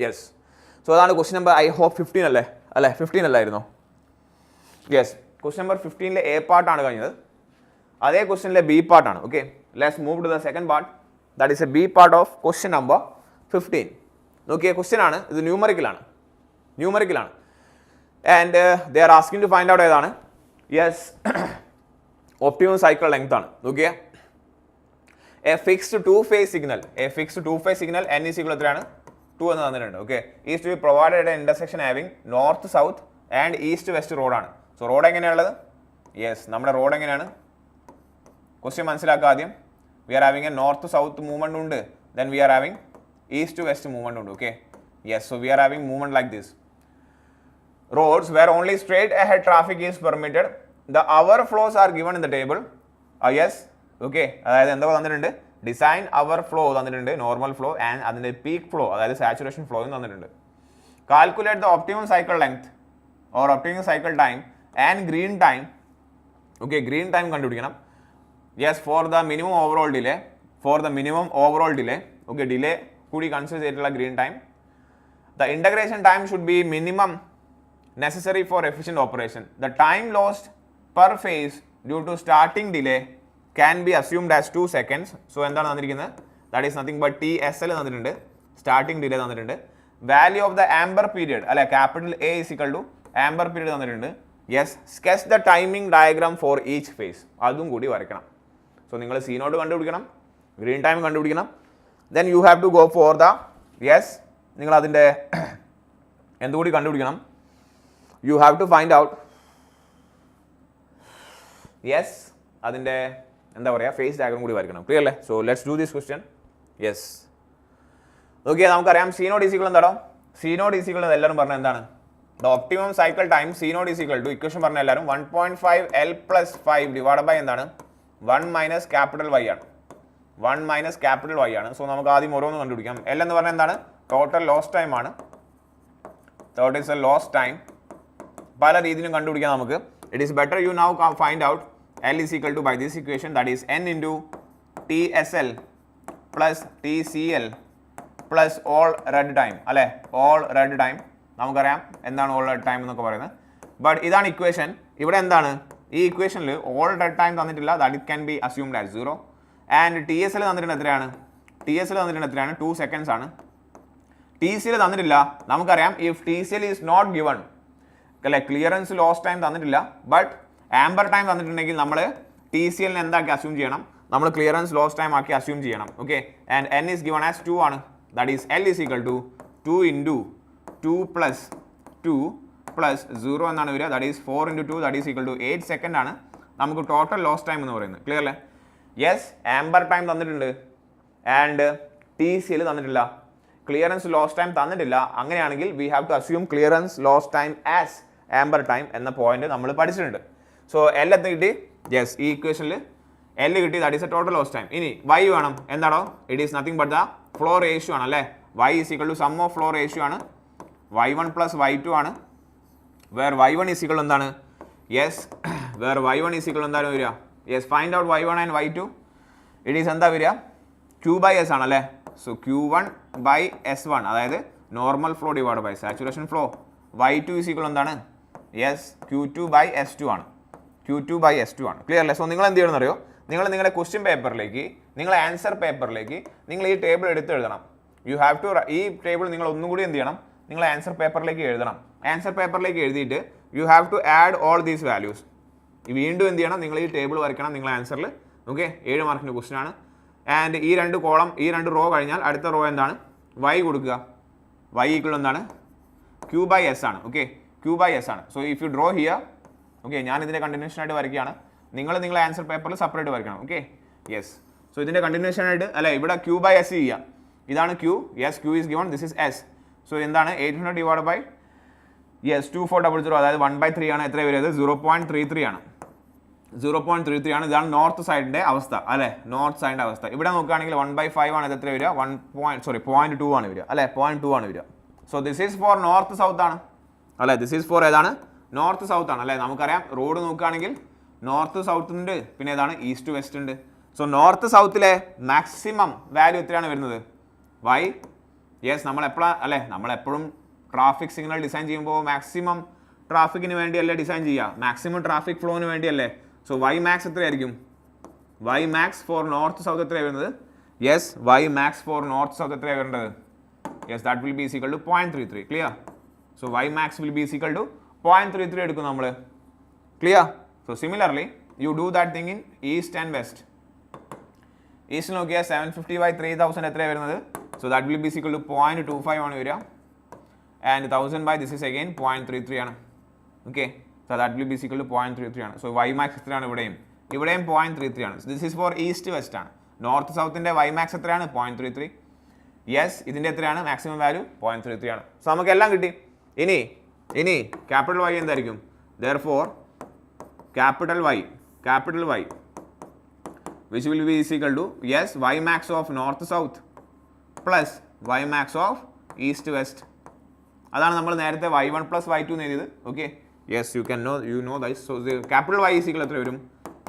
യെസ്. സോ അതാണ് ക്വസ്റ്റ്യൻ നമ്പർ, ഐ ഹോപ്പ് 15 അല്ലേ, 15 അല്ലായിരുന്നോ. യെസ്, ക്വസ്റ്റ്യൻ നമ്പർ 15 എ പാർട്ടാണ് കഴിഞ്ഞത്, അതേ ക്വസ്റ്റ്യനിലെ ബി പാർട്ടാണ്. Okay, let's move to the second part, that is a B part of question number 15. നോക്കിയ ക്വസ്റ്റ്യൻ ആണ് ഇത്, ന്യൂമറിക്കലാണ് and they are asking to find out ഏതാണ്. യെസ്, ഒപ്റ്റിമം സൈക്കിൾ ലെങ്ത് ആണ്. നോക്കിയ a fixed two phase signal n is equal എത്രയാണ്, 2 എന്ന് തന്നിട്ടുണ്ട്. Okay, is to be provided intersection having north south and east west റോഡാണ്. So road എങ്ങനെയാണുള്ളത്. Yes, നമ്മുടെ road എങ്ങനെയാണ്, question മനസ്സിലാക്കുക ആദ്യം. We are having a north south movement ഉണ്ട്, then we are having east west movement ഉണ്ട്. Okay, yes, so we are having movement like this. Roads where only straight ahead traffic is permitted. The hour flows are given in the table. Yes, okay. അതായത് എന്തൊക്കെ തന്നിട്ടുണ്ട്, design hour flow തന്നിട്ടുണ്ട്, normal flow and അതിൻ്റെ peak flow അതായത് saturation ഫ്ലോയും തന്നിട്ടുണ്ട്. Calculate the optimum cycle length or optimum cycle time and green time. Okay, green time കണ്ടുപിടിക്കണം. Yes, for the minimum overall delay. Okay, delay കൂടി consider ചെയ്തിട്ടുള്ള green time. The integration time should be minimum necessary for efficient operation. The time lost per phase due to starting delay can be assumed as 2 seconds. So എന്താണ് തന്നിരിക്കുന്നത്, that is nothing but TSL തന്നിട്ടുണ്ട്, starting delay തന്നിട്ടുണ്ട്. Value of the amber period അല്ലെ, capital A is equal to amber period തന്നിട്ടുണ്ട്. Yes, sketch the timing diagram for each phase. അതും കൂടി വരയ്ക്കണം. So നിങ്ങൾ C നോട്ട് കണ്ടുപിടിക്കണം, ഗ്രീൻ ടൈം കണ്ടുപിടിക്കണം. Then you have to go for the, yes, നിങ്ങൾ അതിൻ്റെ എന്തുകൂടി കണ്ടുപിടിക്കണം, you have to find out, yes, അതിൻ്റെ എന്താ പറയുക, ഫേസ് ഡയഗ്രം കൂടി വരയ്ക്കണം. ക്ലിയർ അല്ലേ. So let's do this question. Yes, നോക്കിയാൽ നമുക്കറിയാം സി നോട്ട് ഈസ് ഈക്വൽ എന്താണോ, സി നോട്ട് ഈസ് ഈക്വൽ എല്ലാവരും പറഞ്ഞാൽ എന്താണ്, the optimum cycle time C naught is equal to equation പറഞ്ഞ എല്ലാവരും 1.5 L + 5 ഡിവൈഡ് ബൈ എന്താണ്, 1 - capital Y ആണ്. 1 - capital Y ആണ്. സോ നമുക്ക് ആദ്യം ഓരോന്ന് കണ്ടുപിടിക്കാം. L എന്ന് പറഞ്ഞാൽ എന്താണ്, ടോട്ടൽ ലോസ് ടൈം ആണ്. Third is a loss time. പല രീതിയിലും കണ്ടുപിടിക്കാം നമുക്ക്. It is better you now find out L is equal to by this equation, that is n into TSL plus TCL plus all red time അല്ലേ, all red time. നമുക്കറിയാം എന്താണ് all red time എന്നൊക്കെ പറയുന്നത്. But ഇതാണ് equation. ഇവിടെ എന്താണ്, ഈ ഇക്വേഷനിൽ all red time തന്നിട്ടില്ല, that it can be assumed as 0. And TSL തന്നിട്ടുണ്ട് എത്രയാണ്, 2 seconds ആണ്. TCL തന്നിട്ടില്ല, നമുക്കറിയാം if TCL is not given അല്ലെ, ക്ലിയറൻസ് ലോസ് ടൈം തന്നിട്ടില്ല, ബട്ട് ആംബർ ടൈം തന്നിട്ടുണ്ടെങ്കിൽ നമ്മൾ TCL എന്താക്കി അസ്യൂം ചെയ്യണം, നമ്മൾ ക്ലിയറൻസ് ലോസ് ടൈം ആക്കി അസ്യൂം ചെയ്യണം. Okay, and n is given as 2 ആണ്, that is L is equal to 2 into 2 plus 2 plus 0 എന്നാണ് വരിക, that is 4 into 2, that is equal to 8 second ആണ് നമുക്ക് ടോട്ടൽ ലോസ് ടൈം എന്ന് പറയുന്നത്. ക്ലിയർ അല്ലേ. യെസ്, ആംബർ ടൈം തന്നിട്ടുണ്ട് ആൻഡ് TCL തന്നിട്ടില്ല, ക്ലിയറൻസ് ലോസ് ടൈം തന്നിട്ടില്ല. അങ്ങനെയാണെങ്കിൽ we have to assume clearance loss time as amber time എന്ന പോയിന്റ് നമ്മൾ പഠിച്ചിട്ടുണ്ട്. സോ L എത്ര കിട്ടി, യെസ്, ഈ ഇക്വേഷനിൽ L കിട്ടി, that is a total lost time. ഇനി y വേണം, എന്താണോ? It is nothing but the flow ratio ആണ് അല്ലേ? y is equal to sum of flow ratio ആണ്, y1 plus y2 ആണ്, where y1 is equal എന്താണ്? Yes, where y1 is equal എന്താണ് വരിക? Yes, find out y1 and y2. It is എന്താ വരിക? Q by S ആണല്ലേ? So Q1 by S1, അതായത് normal flow divided by saturation flow. y2 is equal എന്താണ്? Yes, Q2 by S2 ആണ്. Q2 by S2 ആണ്. Clear അല്ലേ? So നിങ്ങൾ എന്ത് ചെയ്യണമെന്ന് അറിയോ? നിങ്ങൾ നിങ്ങളുടെ ക്വസ്റ്റ്യൻ പേപ്പറിലേക്ക്, നിങ്ങളുടെ ആൻസർ പേപ്പറിലേക്ക് നിങ്ങൾ ഈ ടേബിൾ എടുത്ത് എഴുതണം. യു ഹാവ് ടു, ഈ ടേബിൾ നിങ്ങൾ ഒന്നും കൂടി എന്ത് ചെയ്യണം? നിങ്ങൾ ആൻസർ പേപ്പറിലേക്ക് എഴുതണം. ആൻസർ പേപ്പറിലേക്ക് എഴുതിയിട്ട് you have to add all these values. വീണ്ടും എന്ത് ചെയ്യണം? നിങ്ങൾ ഈ ടേബിൾ വരയ്ക്കണം നിങ്ങളുടെ ആൻസറിൽ. ഓക്കെ, 7 മാർക്കിൻ്റെ ക്വസ്റ്റ്യൻ ആണ്. ആൻഡ് ഈ 2 കോളം, ഈ 2 റോ കഴിഞ്ഞാൽ അടുത്ത റോ എന്താണ്? y കൊടുക്കുക. y ഈക്വൽ എന്താണ്? Q by S ആണ്. ഓക്കെ, Q by S ആണ്. So if U draw here, okay, ഞാൻ ഇതിൻ്റെ കണ്ടിന്യൂഷൻ ആയിട്ട് വരയ്ക്കുകയാണ്. നിങ്ങൾ നിങ്ങളുടെ ആൻസർ പേപ്പറിൽ സെപ്പറേറ്റ് വരയ്ക്കണം. Okay, yes. സോ ഇതിൻ്റെ കണ്ടിന്യൂഷൻ ആയിട്ട് അല്ലേ, ഇവിടെ Q by S ചെയ്യുക. ഇതാണ് Q. Yes, Q is given, this is S. So എന്താണ്? 800 ഡിവൈഡ് ബൈ 2400, അതായത് 1/3 ആണ്. എത്ര വരുന്നത്? 0.33 ആണ്. 0.33 ആണ്. ഇതാണ് നോർത്ത് സൈഡിൻ്റെ അവസ്ഥ അല്ലേ? നോർത്ത് സൈഡിൻ്റെ അവസ്ഥ. ഇവിടെ നോക്കുകയാണെങ്കിൽ 1/5 ആണ്. ഇത് എത്ര വരിക? 0.2 ആണ് വരിക അല്ലേ? 0.2 ആണ് വരിക. So this is for north south ആണ് അല്ലേ? ദിസ് ഈസ് ഫോർ ഏതാണ്? നോർത്ത് സൗത്ത് ആണ് അല്ലേ? നമുക്കറിയാം റോഡ് നോക്കുകയാണെങ്കിൽ നോർത്ത് സൗത്ത് ഉണ്ട്, പിന്നെ ഏതാണ്? ഈസ്റ്റ് വെസ്റ്റ് ഉണ്ട്. സോ നോർത്ത് സൗത്തിലെ മാക്സിമം വാല്യൂ എത്രയാണ് വരുന്നത്? വൈ. യെസ്, നമ്മളെപ്പോഴും ട്രാഫിക് സിഗ്നൽ ഡിസൈൻ ചെയ്യുമ്പോൾ മാക്സിമം ട്രാഫിക്കിന് വേണ്ടിയല്ലേ ഡിസൈൻ ചെയ്യുക? മാക്സിമം ട്രാഫിക് ഫ്ലോന് വേണ്ടിയല്ലേ? സോ വൈ മാക്സ് എത്രയായിരിക്കും? Y max for north south എത്രയാണ് വരുന്നത്? Yes, Y max for north south എത്രയാണ് വരേണ്ടത്? Yes, that will be is equal to 0.33. Clear? So Y max will be is equal to 0.33 എടുക്കും നമ്മൾ. Clear? So similarly you do that thing in east and west. East നോക്കിയാൽ 750/3000 എത്രയാണ് വരുന്നത്? So that will be is equal to 0.25 ആണ് വരിക. And 1000 by this is again 0.33 ആണ്. Okay, so that will be is equal to 0.33 ആണ്. So Y max എത്രയാണ്? ഇവിടെയും 0.33 ആണ്. This is for east west ആണ്. നോർത്ത് സൗത്തിൻ്റെ വൈ മാക്സ് എത്രയാണ്? 0.33. യെസ്, ഇതിൻ്റെ എത്രയാണ് മാക്സിമം വാല്യൂ? 0.33 ആണ്. സോ നമുക്ക് എല്ലാം കിട്ടി. ഇനി ക്യാപിറ്റൽ വൈ എന്തായിരിക്കും? Therefore capital Y which will be is equal to, yes, y max of north south plus y max of east west. അതാണ് നമ്മൾ നേരത്തെ y1 plus y2 എന്ന് എഴുതിയത്. Okay, yes, you know that. So the capital Y is equal എത്ര വരും?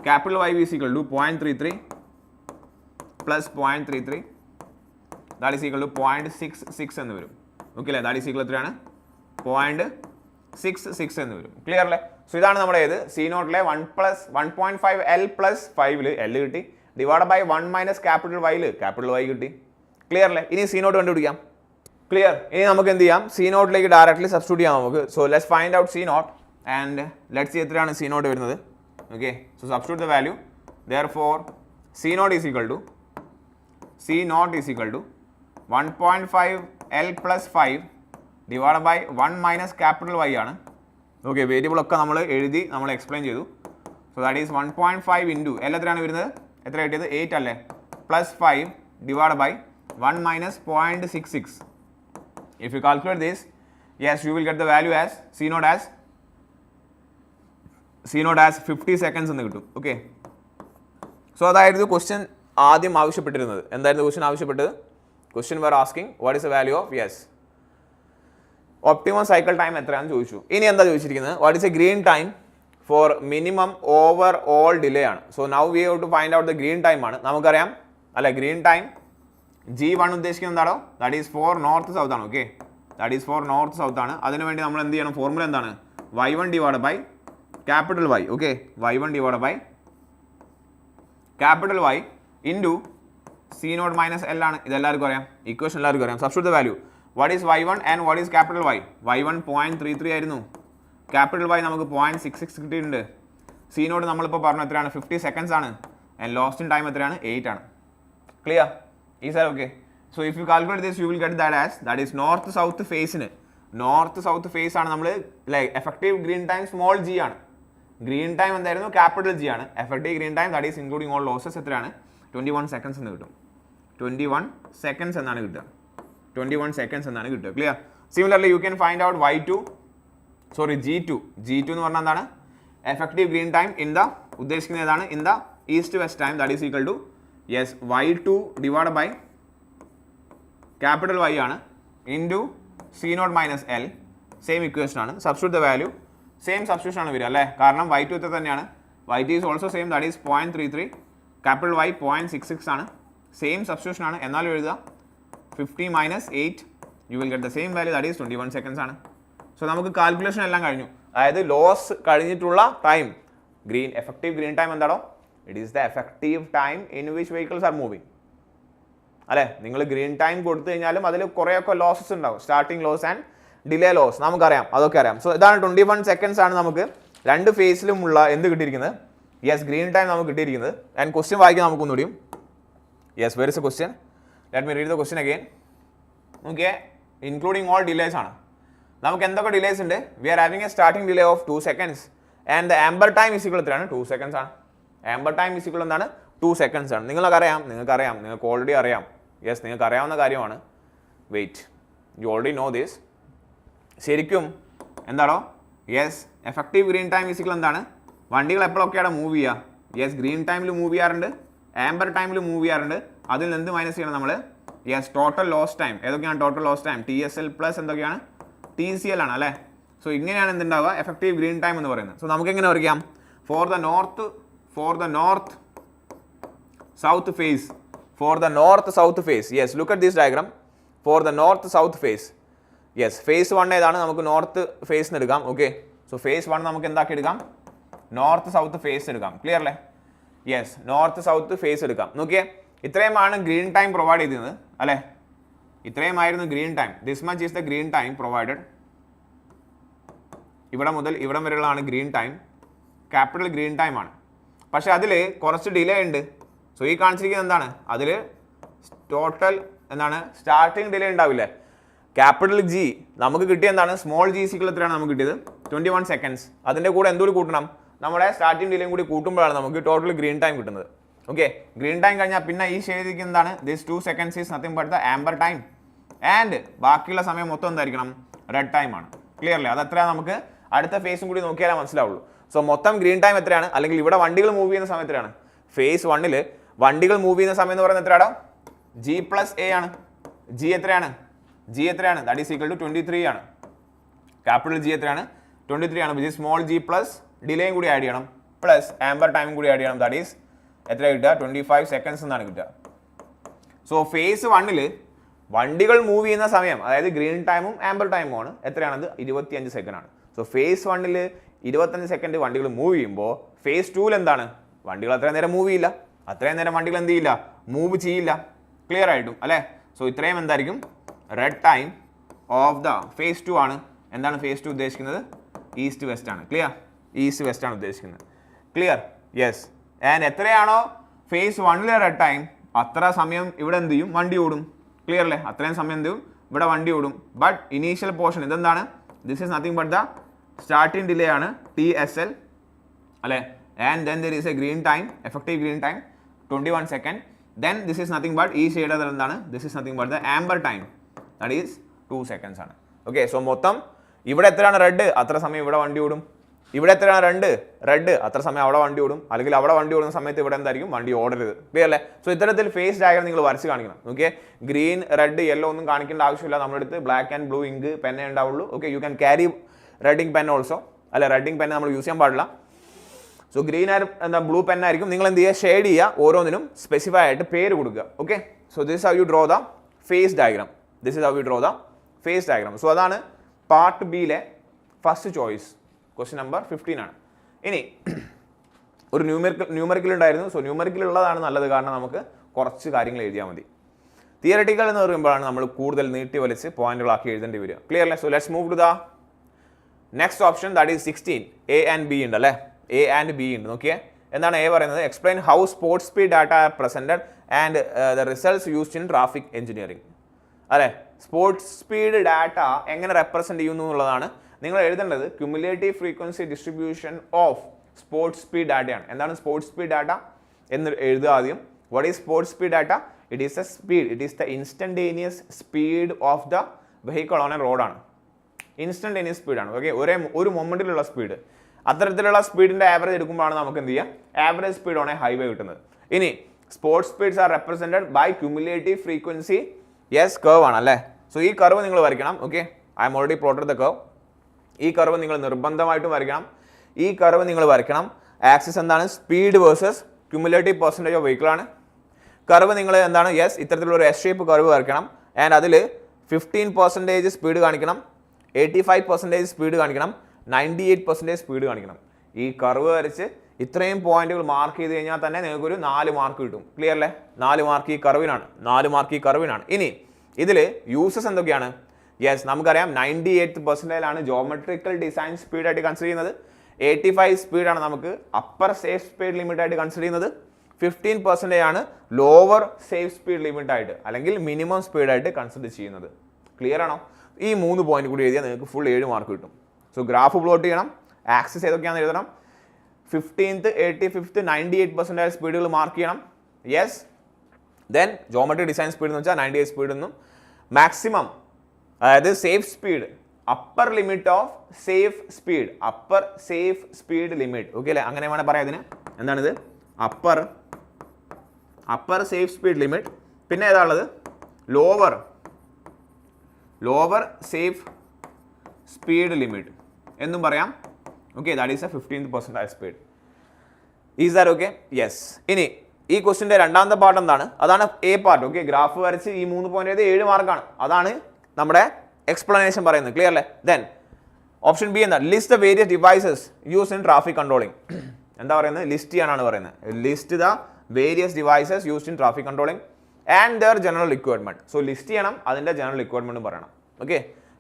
Capital Y is equal to 0.33 plus 0.33, that is equal to 0.66 എന്ന് വരും. Okay അല്ലേ? that is equal എത്രയാണ്? 0.66 എന്ന് വരും. ക്ലിയർ അല്ലേ? സോ ഇതാണ് നമ്മുടെ ഏത് സി നോട്ടിലെ 1.5 L plus 5 L കിട്ടി, divide by 1 minus capital Y കിട്ടി. ക്ലിയർ അല്ലേ? ഇനി സി നോട്ട് കണ്ടുപിടിക്കാം. ക്ലിയർ? ഇനി നമുക്ക് എന്ത് ചെയ്യാം? സി നോട്ടിലേക്ക് ഡയറക്ട്ലി സബ്സ്റ്റിറ്റ്യൂട്ട് ചെയ്യാം നമുക്ക്. So let's find out C naught and let's see എത്രയാണ് സി നോട്ട് വരുന്നത്. Okay, so substitute the value. Therefore C naught is equal to 1.5 L plus 5 divide by 1 minus capital Y ആണ്. Okay, variable ഒക്കെ നമ്മൾ എഴുതി, നമ്മൾ explain ചെയ്തു. So that is 1.5 into L എത്രയാണ് വരുന്നത്? എത്ര കിട്ടിയത്? 8 അല്ലേ? Plus 5 divide by 1 minus 0.66. If you calculate this, yes, you will get the value as C naught as 50 seconds എന്ന് കിട്ടും. ഓക്കെ, സോ അതായിരുന്നു ക്വസ്റ്റ്യൻ ആദ്യം ആവശ്യപ്പെട്ടിരുന്നത്. എന്തായിരുന്നു ക്വസ്റ്റ്യൻ ആവശ്യപ്പെട്ടത്? Question were asking what is the value of, yes, optimum cycle time എത്രയാണെന്ന് ചോദിച്ചു. ഇനി എന്താ ചോദിച്ചിരിക്കുന്നത്? What is a green time for minimum overall delay ആണ്. So now we have to find out the green time ആണ്. നമുക്കറിയാം അല്ലെ, green time G1 ഉദ്ദേശിക്കുന്നത് എന്താണോ? That is for north south ആണ്. Okay, that is for north south ആണ്. അതിനുവേണ്ടി നമ്മൾ എന്ത് ചെയ്യണം? ഫോർമുല എന്താണ്? y1 divide by capital Y. Okay, y1 divide by capital Y into C naught minus L ആണ്. ഇതെല്ലാവർക്കും അറിയാം, ഇക്വേഷൻ എല്ലാവർക്കും അറിയാം. Substitute the value. What is y1 and what is capital Y? y1 0.33 ആയിരുന്നു, ക്യാപിറ്റൽ വൈ നമുക്ക് 0.66 കിട്ടിയിട്ടുണ്ട്. C not നമ്മളിപ്പോൾ പറഞ്ഞു എത്രയാണ്? 50 സെക്കൻഡ്സ് ആണ്. ആൻഡ് ലോസ്റ്റ് ഇൻ ടൈം എത്രയാണ്? 8 ആണ്. ക്ലിയർ? ഈ sir okay. So if you calculate this, you will get that is north south ഫേസിന്, നോർത്ത് സൗത്ത് ഫേസ് ആണ് നമ്മൾ like effective green time small G ആണ്. ഗ്രീൻ ടൈം എന്തായിരുന്നു? Capital G ആണ്. Effective green time that is including all losses എത്രയാണ്? 21 seconds എന്ന് കിട്ടും. 21 seconds എന്നാണ് കിട്ടുക. 21 സെക്കൻഡ്സ് എന്നാണ് കിട്ടുക. Clear? Similarly you can find out G2 എന്ന് പറഞ്ഞാൽ എന്താണ്? Effective green time in the, ഉദ്ദേശിക്കുന്നത് ഏതാണ്? In the east to west time, that is equal to yes y2 divided by capital Y ആണ് into c0 minus L. Same equation ആണ്. Substitute the value, same substitution ആണ് വരിക അല്ലേ, കാരണം y2 ഇത്ര തന്നെയാണ്, y2 is also same, that is 0.33, capital Y 0.66 ആണ്, same substitution ആണ്. എന്നാലും എഴുതുക 50 minus 8 you will get the same value, that is 21 seconds ആണ്. സോ നമുക്ക് കാൽക്കുലേഷൻ എല്ലാം കഴിഞ്ഞു. അതായത് ലോസ് കഴിഞ്ഞിട്ടുള്ള time, green effective green time എന്താണോ, it is the effective time in which vehicles are moving അല്ലേ. നിങ്ങൾ ഗ്രീൻ ടൈം കൊടുത്തു കഴിഞ്ഞാലും അതിൽ കുറേയൊക്കെ ലോസസ് ഉണ്ടാവും, starting loss and delay loss നമുക്കറിയാം, അതൊക്കെ അറിയാം. സോ ഇതാണ് 21 സെക്കൻഡ്സ് ആണ് നമുക്ക് രണ്ട് ഫേസിലുമുള്ള എന്ത് കിട്ടിയിരിക്കുന്നത്, യെസ് ഗ്രീൻ ടൈം നമുക്ക് കിട്ടിയിരിക്കുന്നത്. ആൻഡ് ക്വസ്റ്റ്യൻ വായിക്കാൻ നമുക്കൊന്നുകൂടിയും. Yes, where is a question, let me read the question again. Okay, including all delays ആണ്. നമുക്ക് എന്തൊക്കെ ഡിലേസ് ഉണ്ട്, we are having a starting delay of 2 seconds and the amber time is equal എത്രയാണ്, 2 seconds ആണ്. Amber time is equal എന്താണ്, 2 seconds ആണ്. നിങ്ങൾക്കറിയാം, നിങ്ങൾക്ക് ഓൾറെഡി അറിയാം. യെസ്, നിങ്ങൾക്ക് അറിയാവുന്ന കാര്യമാണ്. Wait, you already know this. ശരിക്കും എന്താണോ, yes effective green time is equal എന്താണ്, വണ്ടികൾ എപ്പോഴൊക്കെയാണ് മൂവ് ചെയ്യുക, യെസ് ഗ്രീൻ ടൈമിൽ മൂവ് ചെയ്യാറുണ്ട്, ആംബർ ടൈമിൽ മൂവ് ചെയ്യാറുണ്ട്. അതിൽ നിന്ന് എന്ത് മൈനസ് ചെയ്യണം നമ്മൾ, യെസ് ടോട്ടൽ ലോസ് ടൈം. ഏതൊക്കെയാണ് total loss time, TSL plus എന്തൊക്കെയാണ് TCL ആണ് അല്ലേ. സോ ഇങ്ങനെയാണ് എന്തുണ്ടാവുക, എഫക്റ്റീവ് ഗ്രീൻ ടൈം എന്ന് പറയുന്നത്. സോ നമുക്ക് എങ്ങനെ വരയ്ക്കാം, for the north south phase, yes look at this diagram. For the north south phase, yes phase 1 ഏതാണ്, നമുക്ക് നോർത്ത് ഫേസ് എടുക്കാം. ഓക്കെ, സോ ഫേസ് 1 നമുക്ക് എന്താക്കി എടുക്കാം, നോർത്ത് സൗത്ത് ഫേസ് എടുക്കാം. ക്ലിയർ അല്ലേ, യെസ് നോർത്ത് സൗത്ത് ഫേസ് എടുക്കാം. നോക്കിയേ, ഇത്രയുമാണ് ഗ്രീൻ ടൈം പ്രൊവൈഡ് ചെയ്തിരുന്നത് അല്ലേ, ഇത്രയുമായിരുന്നു green time. This much is the green time provided. ഇവിടെ മുതൽ ഇവിടം വരെയുള്ളതാണ് green time, capital green time ആണ്. പക്ഷേ അതിൽ കുറച്ച് ഡിലേ ഉണ്ട്. സോ ഈ കാണിച്ചിരിക്കുന്നത് എന്താണ്, അതിൽ ടോട്ടൽ എന്താണ് സ്റ്റാർട്ടിങ് ഡിലേ ഉണ്ടാവില്ലേ, ക്യാപിറ്റൽ G നമുക്ക് കിട്ടിയ എന്താണ്, സ്മോൾ g സിക്വൽ എത്രയാണ് നമുക്ക് കിട്ടിയത്, 21 seconds. അതിൻ്റെ കൂടെ എന്തുകൂടി കൂട്ടണം, നമ്മുടെ സ്റ്റാർട്ടിംഗ് ഡിലേയും കൂടി കൂട്ടുമ്പോഴാണ് നമുക്ക് ടോട്ടൽ ഗ്രീൻ ടൈം കിട്ടുന്നത്. ഓക്കെ, ഗ്രീൻ ടൈം കഴിഞ്ഞാൽ പിന്നെ ഈ ചെയ്തിരിക്കുന്നത് എന്താണ്, this 2 seconds is nothing but the amber time and ബാക്കിയുള്ള സമയം മൊത്തം എന്തായിരിക്കണം, റെഡ് ടൈം ആണ്. ക്ലിയർ അല്ലേ, അത് എത്രയാണ് നമുക്ക് അടുത്ത ഫേസും കൂടി നോക്കിയാലേ മനസ്സിലാവുള്ളൂ. സോ മൊത്തം ഗ്രീൻ ടൈം എത്രയാണ്, അല്ലെങ്കിൽ ഇവിടെ വണ്ടികൾ മൂവ് ചെയ്യുന്ന സമയം എത്രയാണ്, ഫേസ് 1 വണ്ടികൾ മൂവ് ചെയ്യുന്ന സമയം എന്ന് പറയുന്നത് എത്രയാണോ, G+A ആണ്. G എത്രയാണ്, ദാറ്റ് ഈസ് ഈക്വൽ ടു 23 ആണ്. ക്യാപിറ്റൽ G എത്രയാണ്, 23 ആണ്. വിച്ച് സ്മോൾ g പ്ലസ് ഡിലേയും കൂടി ആഡ് ചെയ്യണം, പ്ലസ് ആംബർ ടൈമും കൂടി ആഡ് ചെയ്യണം. ദാറ്റ് ഈസ് എത്ര കിട്ടുക, 25 seconds എന്നാണ് കിട്ടുക. സോ ഫേസ് 1 വണ്ടികൾ മൂവ് ചെയ്യുന്ന സമയം, അതായത് ഗ്രീൻ ടൈമും ആംബർ ടൈമും ആണ് എത്രയാണത്, 25 സെക്കൻഡ് ആണ്. സോ ഫേസ് 1 25 സെക്കൻഡ് വണ്ടികൾ മൂവ് ചെയ്യുമ്പോൾ ഫേസ് 2 എന്താണ്, വണ്ടികൾ അത്രയും നേരം മൂവ് ചെയ്യില്ല, അത്രയും നേരം വണ്ടികൾ എന്ത് ചെയ്യില്ല, മൂവ് ചെയ്യില്ല. ക്ലിയർ ആയിട്ടും അല്ലേ. സോ ഇത്രയും എന്തായിരിക്കും, red time of the phase 2 ആണ്. എന്താണ് ഫേസ് 2 ഉദ്ദേശിക്കുന്നത്, ഈസ്റ്റ് വെസ്റ്റ് ആണ്. ക്ലിയർ, ഈസ്റ്റ് വെസ്റ്റ് ആണ് ഉദ്ദേശിക്കുന്നത്. Clear, yes. ആൻഡ് എത്രയാണോ ഫേസ് 1 റെഡ് ടൈം, അത്ര സമയം ഇവിടെ എന്ത് ചെയ്യും, വണ്ടി ഓടും. ക്ലിയർ അല്ലേ, അത്രയും സമയം എന്ത് ചെയ്യും, ഇവിടെ വണ്ടി ഓടും. ബട്ട് ഇനീഷ്യൽ പോർഷൻ ഇതെന്താണ്, this is nothing but the starting delay ആണ്, TSL അല്ലേ. And then there is a green time, effective green time 21 seconds. Then this is nothing but ഈ ഷെയ്ഡ് എന്താണ്, this is nothing but the amber time, that is 2 seconds ആണ്. Okay, so മൊത്തം ഇവിടെ എത്രയാണ് red, അത്ര സമയം ഇവിടെ വണ്ടി ഓടും. ഇവിടെ എത്രയാണ് റെഡ്, അത്ര സമയം അവിടെ വണ്ടി ഓടും. അല്ലെങ്കിൽ അവിടെ വണ്ടി ഓടുന്ന സമയത്ത് ഇവിടെ എന്തായിരിക്കും, വണ്ടി ഓടരുത്. ക്ലിയർ അല്ലേ. സോ ഇത്തരത്തിൽ ഫേസ് ഡയഗ്രം നിങ്ങൾ വരച്ച് കാണിക്കണം. ഓക്കെ, ഗ്രീൻ റെഡ് യെല്ലോ ഒന്നും കാണിക്കേണ്ട ആവശ്യമില്ല. നമ്മുടെ അടുത്ത് ബ്ലാക്ക് ആൻഡ് ബ്ലൂ ഇങ്ക് പെന്നേ ഉണ്ടാവുള്ളൂ. Okay, you can carry red ink pen also. അല്ല, റെഡ് ഇങ്ക് പെൻ നമ്മൾ യൂസ് ചെയ്യാൻ പാടില്ല. സോ ഗ്രീൻ എന്താ ബ്ലൂ പെന്നായിരിക്കും. നിങ്ങൾ എന്ത് ചെയ്യുക, ഷെയ്ഡ് ചെയ്യുക, ഓരോന്നിനും സ്പെസിഫൈ ആയിട്ട് പേര് കൊടുക്കുക. Okay, so this how you draw the phase diagram. So അതാണ് പാർട്ട് ബിയിലെ ഫസ്റ്റ് ചോയ്സ്, ക്വസ്റ്റ്യൻ നമ്പർ 15 ആണ്. ഇനി ഒരു ന്യൂമറിക്കൽ ഉണ്ടായിരുന്നു. സോ ന്യൂമറിക്കൽ ഉള്ളതാണ് നല്ലത്, കാരണം നമുക്ക് കുറച്ച് കാര്യങ്ങൾ എഴുതിയാൽ മതി. തിയററ്റിക്കൽ എന്ന് പറയുമ്പോഴാണ് നമ്മൾ കൂടുതൽ നീട്ടി വലിച്ച് പോയിന്റുകളാക്കി എഴുതേണ്ടി വരിക. ക്ലിയർ അല്ലേ. So let's move to the next option, that is 16. A and B ഉണ്ട് അല്ലേ, A and B ഉണ്ട്. നോക്കിയേ, എന്താണ് A പറയുന്നത്, explain how spot speed data are presented and the results used in traffic engineering അല്ലേ. Spot speed data എങ്ങനെ represent ചെയ്യുന്നു എന്നുള്ളതാണ് നിങ്ങൾ എഴുതേണ്ടത്. Cumulative frequency distribution of spot speed ഡാറ്റയാണ്. എന്താണ് സ്പോർട്സ് സ്പീഡ് ഡാറ്റ എന്ന് എഴുതുക ആദ്യം. What is spot speed data, it is a speed, it is the instantaneous speed of the vehicle on a റോഡാണ്. ഇൻസ്റ്റന്റേനിയസ് സ്പീഡാണ്. ഓക്കെ, ഒരു മൊമെന്റിലുള്ള സ്പീഡ്. അത്തരത്തിലുള്ള സ്പീഡിന്റെ ആവറേജ് എടുക്കുമ്പോഴാണ് നമുക്ക് എന്ത് ചെയ്യുക, average speed on a highway കിട്ടുന്നത്. ഇനി spot speeds are represented by cumulative frequency. Yes, curve ആണ് അല്ലേ. സോ ഈ കർവ് നിങ്ങൾ വരയ്ക്കണം. Okay, I'm already plotted the curve. ഈ കർവ് നിങ്ങൾ നിർബന്ധമായിട്ടും വരയ്ക്കണം. ഈ കർവ് നിങ്ങൾ വരയ്ക്കണം. ആക്സിസ് എന്താണ്, speed versus cumulative percentage of vehicle ആണ്. കർവ് നിങ്ങൾ എന്താണ്, യെസ്, ഇത്തരത്തിലുള്ള ഒരു എസ് ഷേപ്പ് കർവ് വരയ്ക്കണം. ആൻഡ് അതിൽ 15% സ്പീഡ് കാണിക്കണം, 85% സ്പീഡ് കാണിക്കണം, 98% സ്പീഡ് കാണിക്കണം. ഈ കർവ് വരച്ച് ഇത്രയും പോയിന്റുകൾ മാർക്ക് ചെയ്ത് കഴിഞ്ഞാൽ തന്നെ നിങ്ങൾക്കൊരു 4 മാർക്ക് കിട്ടും. ക്ലിയർ അല്ലേ? 4 മാർക്ക് ഈ കർവിനാണ്, 4 മാർക്ക് ഈ കർവിനാണ്. ഇനി ഇതിൽ യൂസസ് എന്തൊക്കെയാണ്? യെസ്, നമുക്കറിയാം 98% ജോമെട്രിക്കൽ ഡിസൈൻ സ്പീഡായിട്ട് കൺസിഡർ ചെയ്യുന്നത്. 85 സ്പീഡാണ് നമുക്ക് അപ്പർ സേഫ് സ്പീഡ് ലിമിറ്റായിട്ട് കൺസിഡർ ചെയ്യുന്നത്. 15% ലോവർ സേഫ് സ്പീഡ് ലിമിറ്റായിട്ട് അല്ലെങ്കിൽ മിനിമം സ്പീഡായിട്ട് കൺസിഡർ ചെയ്യുന്നത്. ക്ലിയർ ആണോ? ഈ 3 പോയിന്റ് കൂടി എഴുതിയാൽ നിങ്ങൾക്ക് ഫുൾ 7 മാർക്ക് കിട്ടും. സോ ഗ്രാഫ് പ്ലോട്ട് ചെയ്യണം, ആക്സിസ് ഏതൊക്കെയാണെന്ന് എഴുതണം. 15th, 85th, 98% സ്പീഡുകൾ മാർക്ക് ചെയ്യണം. Yes, then geometric design speed എന്ന് വെച്ചാൽ 98 സ്പീഡ് എന്നും മാക്സിമം, അതായത് safe speed, upper limit of safe speed, upper safe speed limit. Okay അല്ലേ? അങ്ങനെ വേണേൽ പറയാം ഇതിന്. എന്താണിത്? Upper safe speed limit. പിന്നെ ഏതാ ഉള്ളത്? ലോവർ സേഫ് സ്പീഡ് ലിമിറ്റ് എന്നും പറയാം. Okay, that is A 15th percentile speed. Is that okay? Yes. ഇനി ഈ ക്വസ്റ്റിൻ്റെ രണ്ടാമത്തെ പാർട്ട് എന്താണ്? അതാണ് എ പാർട്ട്. ഓക്കെ, ഗ്രാഫ് വരച്ച് ഈ 3 പോയിന്റ് ചെയ്ത് 7 മാർക്കാണ്. അതാണ് നമ്മുടെ എക്സ്പ്ലനേഷൻ പറയുന്നത്. ക്ലിയർ അല്ലേ? ദെൻ ഓപ്ഷൻ ബി എന്താ? List the various devices use in traffic controlling. എന്താ പറയുന്നത്? ലിസ്റ്റ് ചെയ്യാനാണ് പറയുന്നത്. List the various devices used in traffic controlling and there general requirement. So list ചെയ്യണം, അതിൻ്റെ ജനറൽ റിക്വയർമെന്റ് പറയണം. ഓക്കെ,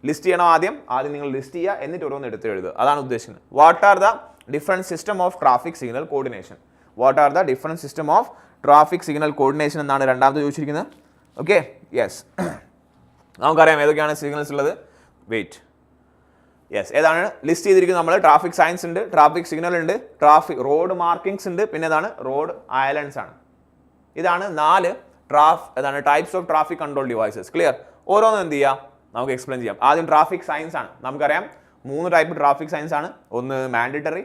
ലിസ്റ്റ് ചെയ്യണം. ആദ്യം നിങ്ങൾ ലിസ്റ്റ് ചെയ്യുക, എന്നിട്ട് ഓരോന്ന് എടുത്ത് എഴുതുക. അതാണ് ഉദ്ദേശിക്കുന്നത്. What are the different system of traffic signal coordination? What are the different system of traffic signal coordination എന്നാണ് രണ്ടാമത് ചോദിച്ചിരിക്കുന്നത്. Okay, yes. നമുക്കറിയാം ഏതൊക്കെയാണ് സിഗ്നൽസ് ഉള്ളത്. വെയിറ്റ്, യെസ്, ഏതാണ് ലിസ്റ്റ് ചെയ്തിരിക്കുന്നത്? നമ്മൾ ട്രാഫിക് സയൻസ് ഉണ്ട്, ട്രാഫിക് സിഗ്നൽ ഉണ്ട്, റോഡ് മാർക്കിങ്സ് ഉണ്ട്, പിന്നെ ഏതാണ്? റോഡ് ഐലൻഡ്സ് ആണ്. ഇതാണ് 4 types of traffic control devices. Clear? ഓരോന്നും എന്ത് ചെയ്യാം, നമുക്ക് എക്സ്പ്ലെയിൻ ചെയ്യാം. ആദ്യം ട്രാഫിക് സയൻസ് ആണ്. നമുക്കറിയാം 3 ടൈപ്പ് ട്രാഫിക് സയൻസ് ആണ്. ഒന്ന് മാൻഡേറ്ററി,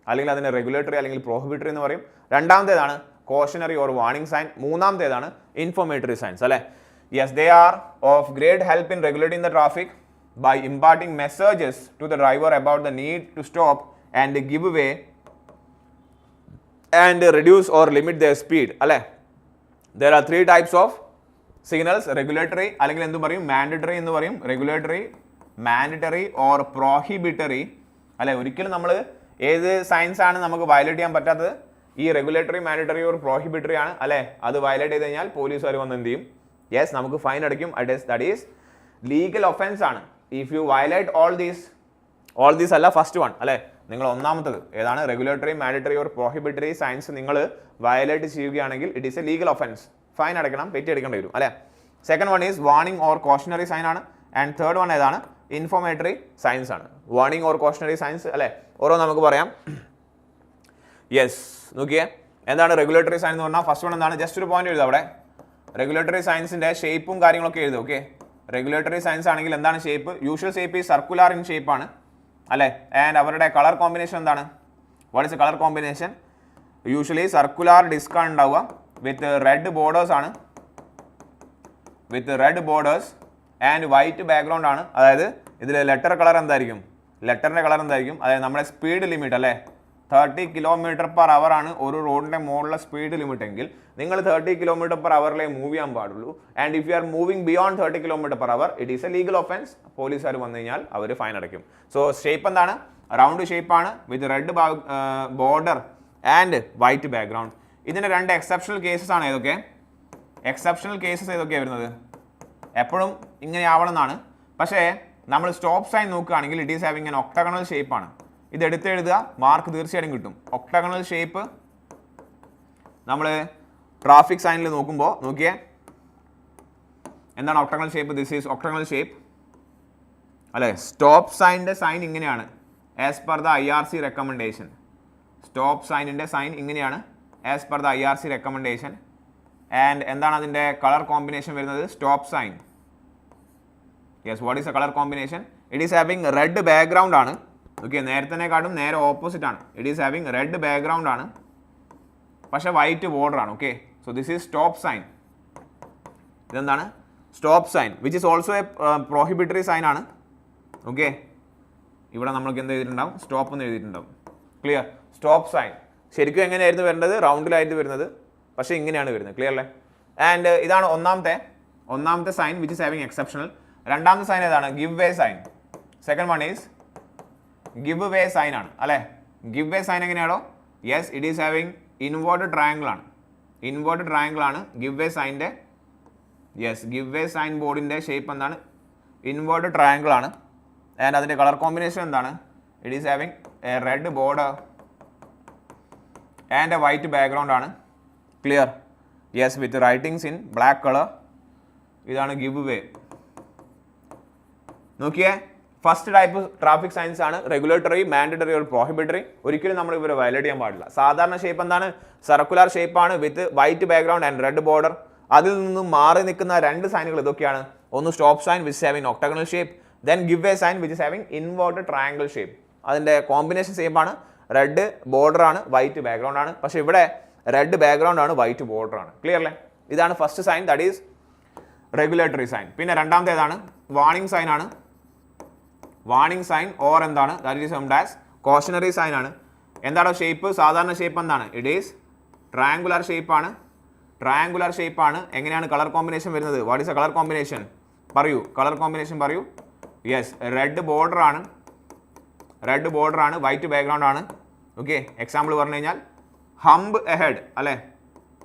അല്ലെങ്കിൽ അതിന് റെഗുലേറ്ററി അല്ലെങ്കിൽ പ്രോഹിബിറ്ററി എന്ന് പറയും. രണ്ടാമത്തേതാണ് കോഷനറി ഓർ വാർണിംഗ് സൈൻ. മൂന്നാമത്തേതാണ് ഇൻഫോർമേറ്ററി സയൻസ് അല്ലേ? Yes, they are of great help in regulating the traffic by imparting messages to the driver about the need to stop and give way and reduce or limit their speed. അല്ലേ? There are 3 types of signals: regulatory അല്ലെങ്കിൽ എന്തു പറയും, mandatory എന്ന് പറയും, regulatory, mandatory or prohibitory. അല്ലേ? ഒരിക്കലും നമ്മൾ ഏത് സയൻസ് ആണ് നമുക്ക് വയലേറ്റ് ചെയ്യാൻ പറ്റാത്തത്? ഈ റെഗുലേറ്ററി, മാൻഡറ്ററി ഓർ പ്രോഹിബിറ്ററി ആണ്. അല്ലേ? അത് വയലേറ്റ് ചെയ്ത് കഴിഞ്ഞാൽ പോലീസുകാർ വന്ന് എന്ത് ചെയ്യും? യെസ്, നമുക്ക് ഫൈൻ അടയ്ക്കും. ദാറ്റ് ഈസ് ലീഗൽ ഒഫൻസ് ആണ്. If you violate all these അല്ല, ഫസ്റ്റ് വൺ അല്ലേ? നിങ്ങൾ ഒന്നാമത്തത് ഏതാണ്? Regulatory, mandatory or prohibitory signs നിങ്ങൾ വയലേറ്റ് ചെയ്യുകയാണെങ്കിൽ it is a legal offence. Fine അടയ്ക്കണം, പെറ്റി അടിക്കേണ്ടി വരും അല്ലേ? Second one is warning or cautionary sign ആണ്. ആൻഡ് തേർഡ് വൺ ഏതാണ്? ഇൻഫോർമേറ്ററി സയൻസ് ആണ്. വാർണിംഗ് ഓർ കോഷനറി സയൻസ് അല്ലേ? ഓരോ നമുക്ക് പറയാം. യെസ്, നോക്കിയേ, എന്താണ് റെഗുലേറ്ററി സയൻസ് എന്ന് പറഞ്ഞാൽ? ഫസ്റ്റ് വൺ എന്താണ്? ജസ്റ്റ് ഒരു പോയിന്റ് എഴുതുക അവിടെ. റെഗുലേറ്ററി സയൻസിന്റെ ഷേപ്പും കാര്യങ്ങളൊക്കെ എഴുതും. ഓക്കെ, റെഗുലേറ്ററി സയൻസ് ആണെങ്കിൽ എന്താണ് ഷേപ്പ്? യൂഷ്വൽ ഷേപ്പ് ഈ സർക്കുലാർ ഇൻ ഷേപ്പ് ആണ് അല്ലേ? ആൻഡ് അവരുടെ കളർ കോമ്പിനേഷൻ എന്താണ്? What is a colour combination? Usually circular disc ആണ് ഉണ്ടാവുക, വിത്ത് റെഡ് ബോർഡേഴ്സ് ആണ്, with red borders and white background ആണ്. അതായത് ഇതിൽ ലെറ്റർ കളർ എന്തായിരിക്കും? ലെറ്ററിന്റെ കളർ എന്തായിരിക്കും? അതായത് നമ്മുടെ സ്പീഡ് ലിമിറ്റ് അല്ലേ? 30 km/h ആണ് ഒരു റോഡിന്റെ മുകളിലെ സ്പീഡ് ലിമിറ്റ് എങ്കിൽ നിങ്ങൾ 30 km/h മൂവ് ചെയ്യാൻ പാടുള്ളൂ. And if you are moving beyond 30 km/h it is a legal offence. പോലീസുകാർ വന്നു കഴിഞ്ഞാൽ അവർ ഫൈൻ അടയ്ക്കും. സോ ഷേപ്പ് എന്താണ്? റൗണ്ട് ഷേപ്പ് ആണ്, with red border and white background. ഇതിന്റെ 2 എക്സെപ്ഷണൽ കേസസ് ആണ്. ഏതൊക്കെ എക്സെപ്ഷണൽ കേസസ് ഏതൊക്കെയാണ് വരുന്നത്? എപ്പോഴും ഇങ്ങനെ ആവണം എന്നാണ്. പക്ഷേ നമ്മൾ സ്റ്റോപ്പ് സൈൻ നോക്കുകയാണെങ്കിൽ it is having an octagonal shape ആണ്. ഇത് എടുത്തെഴുതുക, മാർക്ക് തീർച്ചയായിട്ടും കിട്ടും. ഒക്ടഗണൽ ഷേപ്പ് നമ്മൾ ട്രാഫിക് സൈനിൽ നോക്കുമ്പോൾ നോക്കിയേ, എന്താണ് octagonal shape? This is octagonal shape അല്ലേ? സ്റ്റോപ്പ് സൈനിൻ്റെ സൈൻ ഇങ്ങനെയാണ് as per the IRC recommendation. Stop സൈനിൻ്റെ സൈൻ ഇങ്ങനെയാണ് as per the IRC recommendation. And എന്താണ് അതിൻ്റെ കളർ കോമ്പിനേഷൻ വരുന്നത്? Stop sign. Yes, what is a colour combination? It is having red background ആണ്. Okay, നേരത്തേക്കാട്ടും നേരെ ഓപ്പോസിറ്റ് ആണ്. It is having red background ആണ്, പക്ഷേ വൈറ്റ് ബോർഡർ ആണ്. Okay, so this is stop sign. ഇതെന്താണ്? Stop sign, which is also a prohibitory sign ആണ്. Okay, ഇവിടെ നമ്മൾക്ക് എന്ത് എഴുതിയിട്ടുണ്ടാവും? സ്റ്റോപ്പ് എന്ന് എഴുതിയിട്ടുണ്ടാവും. ക്ലിയർ? സ്റ്റോപ്പ് സൈൻ ശരിക്കും എങ്ങനെയായിരുന്നു വരുന്നത്? റൗണ്ടിലായിട്ട് വരുന്നത്, പക്ഷേ ഇങ്ങനെയാണ് വരുന്നത്. ക്ലിയർ അല്ലേ? ആൻഡ് ഇതാണ് ഒന്നാമത്തെ sign which is having exceptional. രണ്ടാമത്തെ സൈൻ ഏതാണ്? Give way sign. Second one is give way sign ആണ് അല്ലേ? ഗിവ് വേ സൈൻ എങ്ങനെയാണോ? Yes, it is having inverted triangle ആണ്. ഇൻവേർട്ടഡ് ട്രയാങ്കിൾ ആണ് ഗിവ് വേ സൈൻ്റെ. യെസ്, ഗിവ് വേ സൈൻ ബോർഡിൻ്റെ shape എന്താണ്? ഇൻവേർട്ടഡ് ട്രയാങ്കിൾ ആണ്. ആൻഡ് അതിൻ്റെ കളർ കോമ്പിനേഷൻ എന്താണ്? It is having a red border and a white background ആണ്. Clear? Yes, with writings in black colour. ഇതാണ് give വേ. നോക്കിയേ, ഫസ്റ്റ് ടൈപ്പ് ട്രാഫിക് സൈൻസ് ആണ് regulatory, mandatory or പ്രോഹിബിറ്ററി. ഒരിക്കലും നമ്മൾ ഇവരെ വയലേറ്റ് ചെയ്യാൻ പാടില്ല. സാധാരണ ഷേപ്പ് എന്താണ്? സർക്കുലർ ഷേപ്പാണ് with white background and red border. അതിൽ നിന്നും മാറി നിൽക്കുന്ന രണ്ട് സൈനുകൾ ഇതൊക്കെയാണ്. ഒന്ന് stop sign which having octagonal shape, then give way sign which is having inverted triangle shape. അതിൻ്റെ കോമ്പിനേഷൻ സെയിം ആണ്. റെഡ് ബോർഡർ ആണ്, വൈറ്റ് ബാക്ക്ഗ്രൗണ്ട് ആണ്. പക്ഷേ ഇവിടെ റെഡ് ബാക്ക്ഗ്രൗണ്ട് ആണ്, വൈറ്റ് ബോർഡർ ആണ്. ക്ലിയർ അല്ലേ? ഇതാണ് first sign, that is regulatory sign. പിന്നെ രണ്ടാമത്തെ ഏതാണ്? വാർണിംഗ് സൈൻ ആണ്. വാർണിംഗ് സൈൻ ഓർ എന്താണ്? That is summed as cautionary sign ആണ്. എന്താണോ ഷേപ്പ്? സാധാരണ ഷേപ്പ് എന്താണ്? ഇറ്റ് ഈസ് ട്രയാങ്കുലർ ഷേപ്പാണ്. ട്രയാങ്കുലർ ഷേപ്പാണ്. എങ്ങനെയാണ് കളർ കോമ്പിനേഷൻ വരുന്നത്? What is a colour combination? പറയൂ, കളർ കോമ്പിനേഷൻ പറയൂ. യെസ്, റെഡ് ബോർഡർ ആണ്. റെഡ് ബോർഡർ ആണ്, വൈറ്റ് ബാക്ക്ഗ്രൗണ്ട് ആണ്. ഓക്കെ, എക്സാമ്പിൾ പറഞ്ഞു കഴിഞ്ഞാൽ ഹംബ് എഹെഡ് അല്ലേ?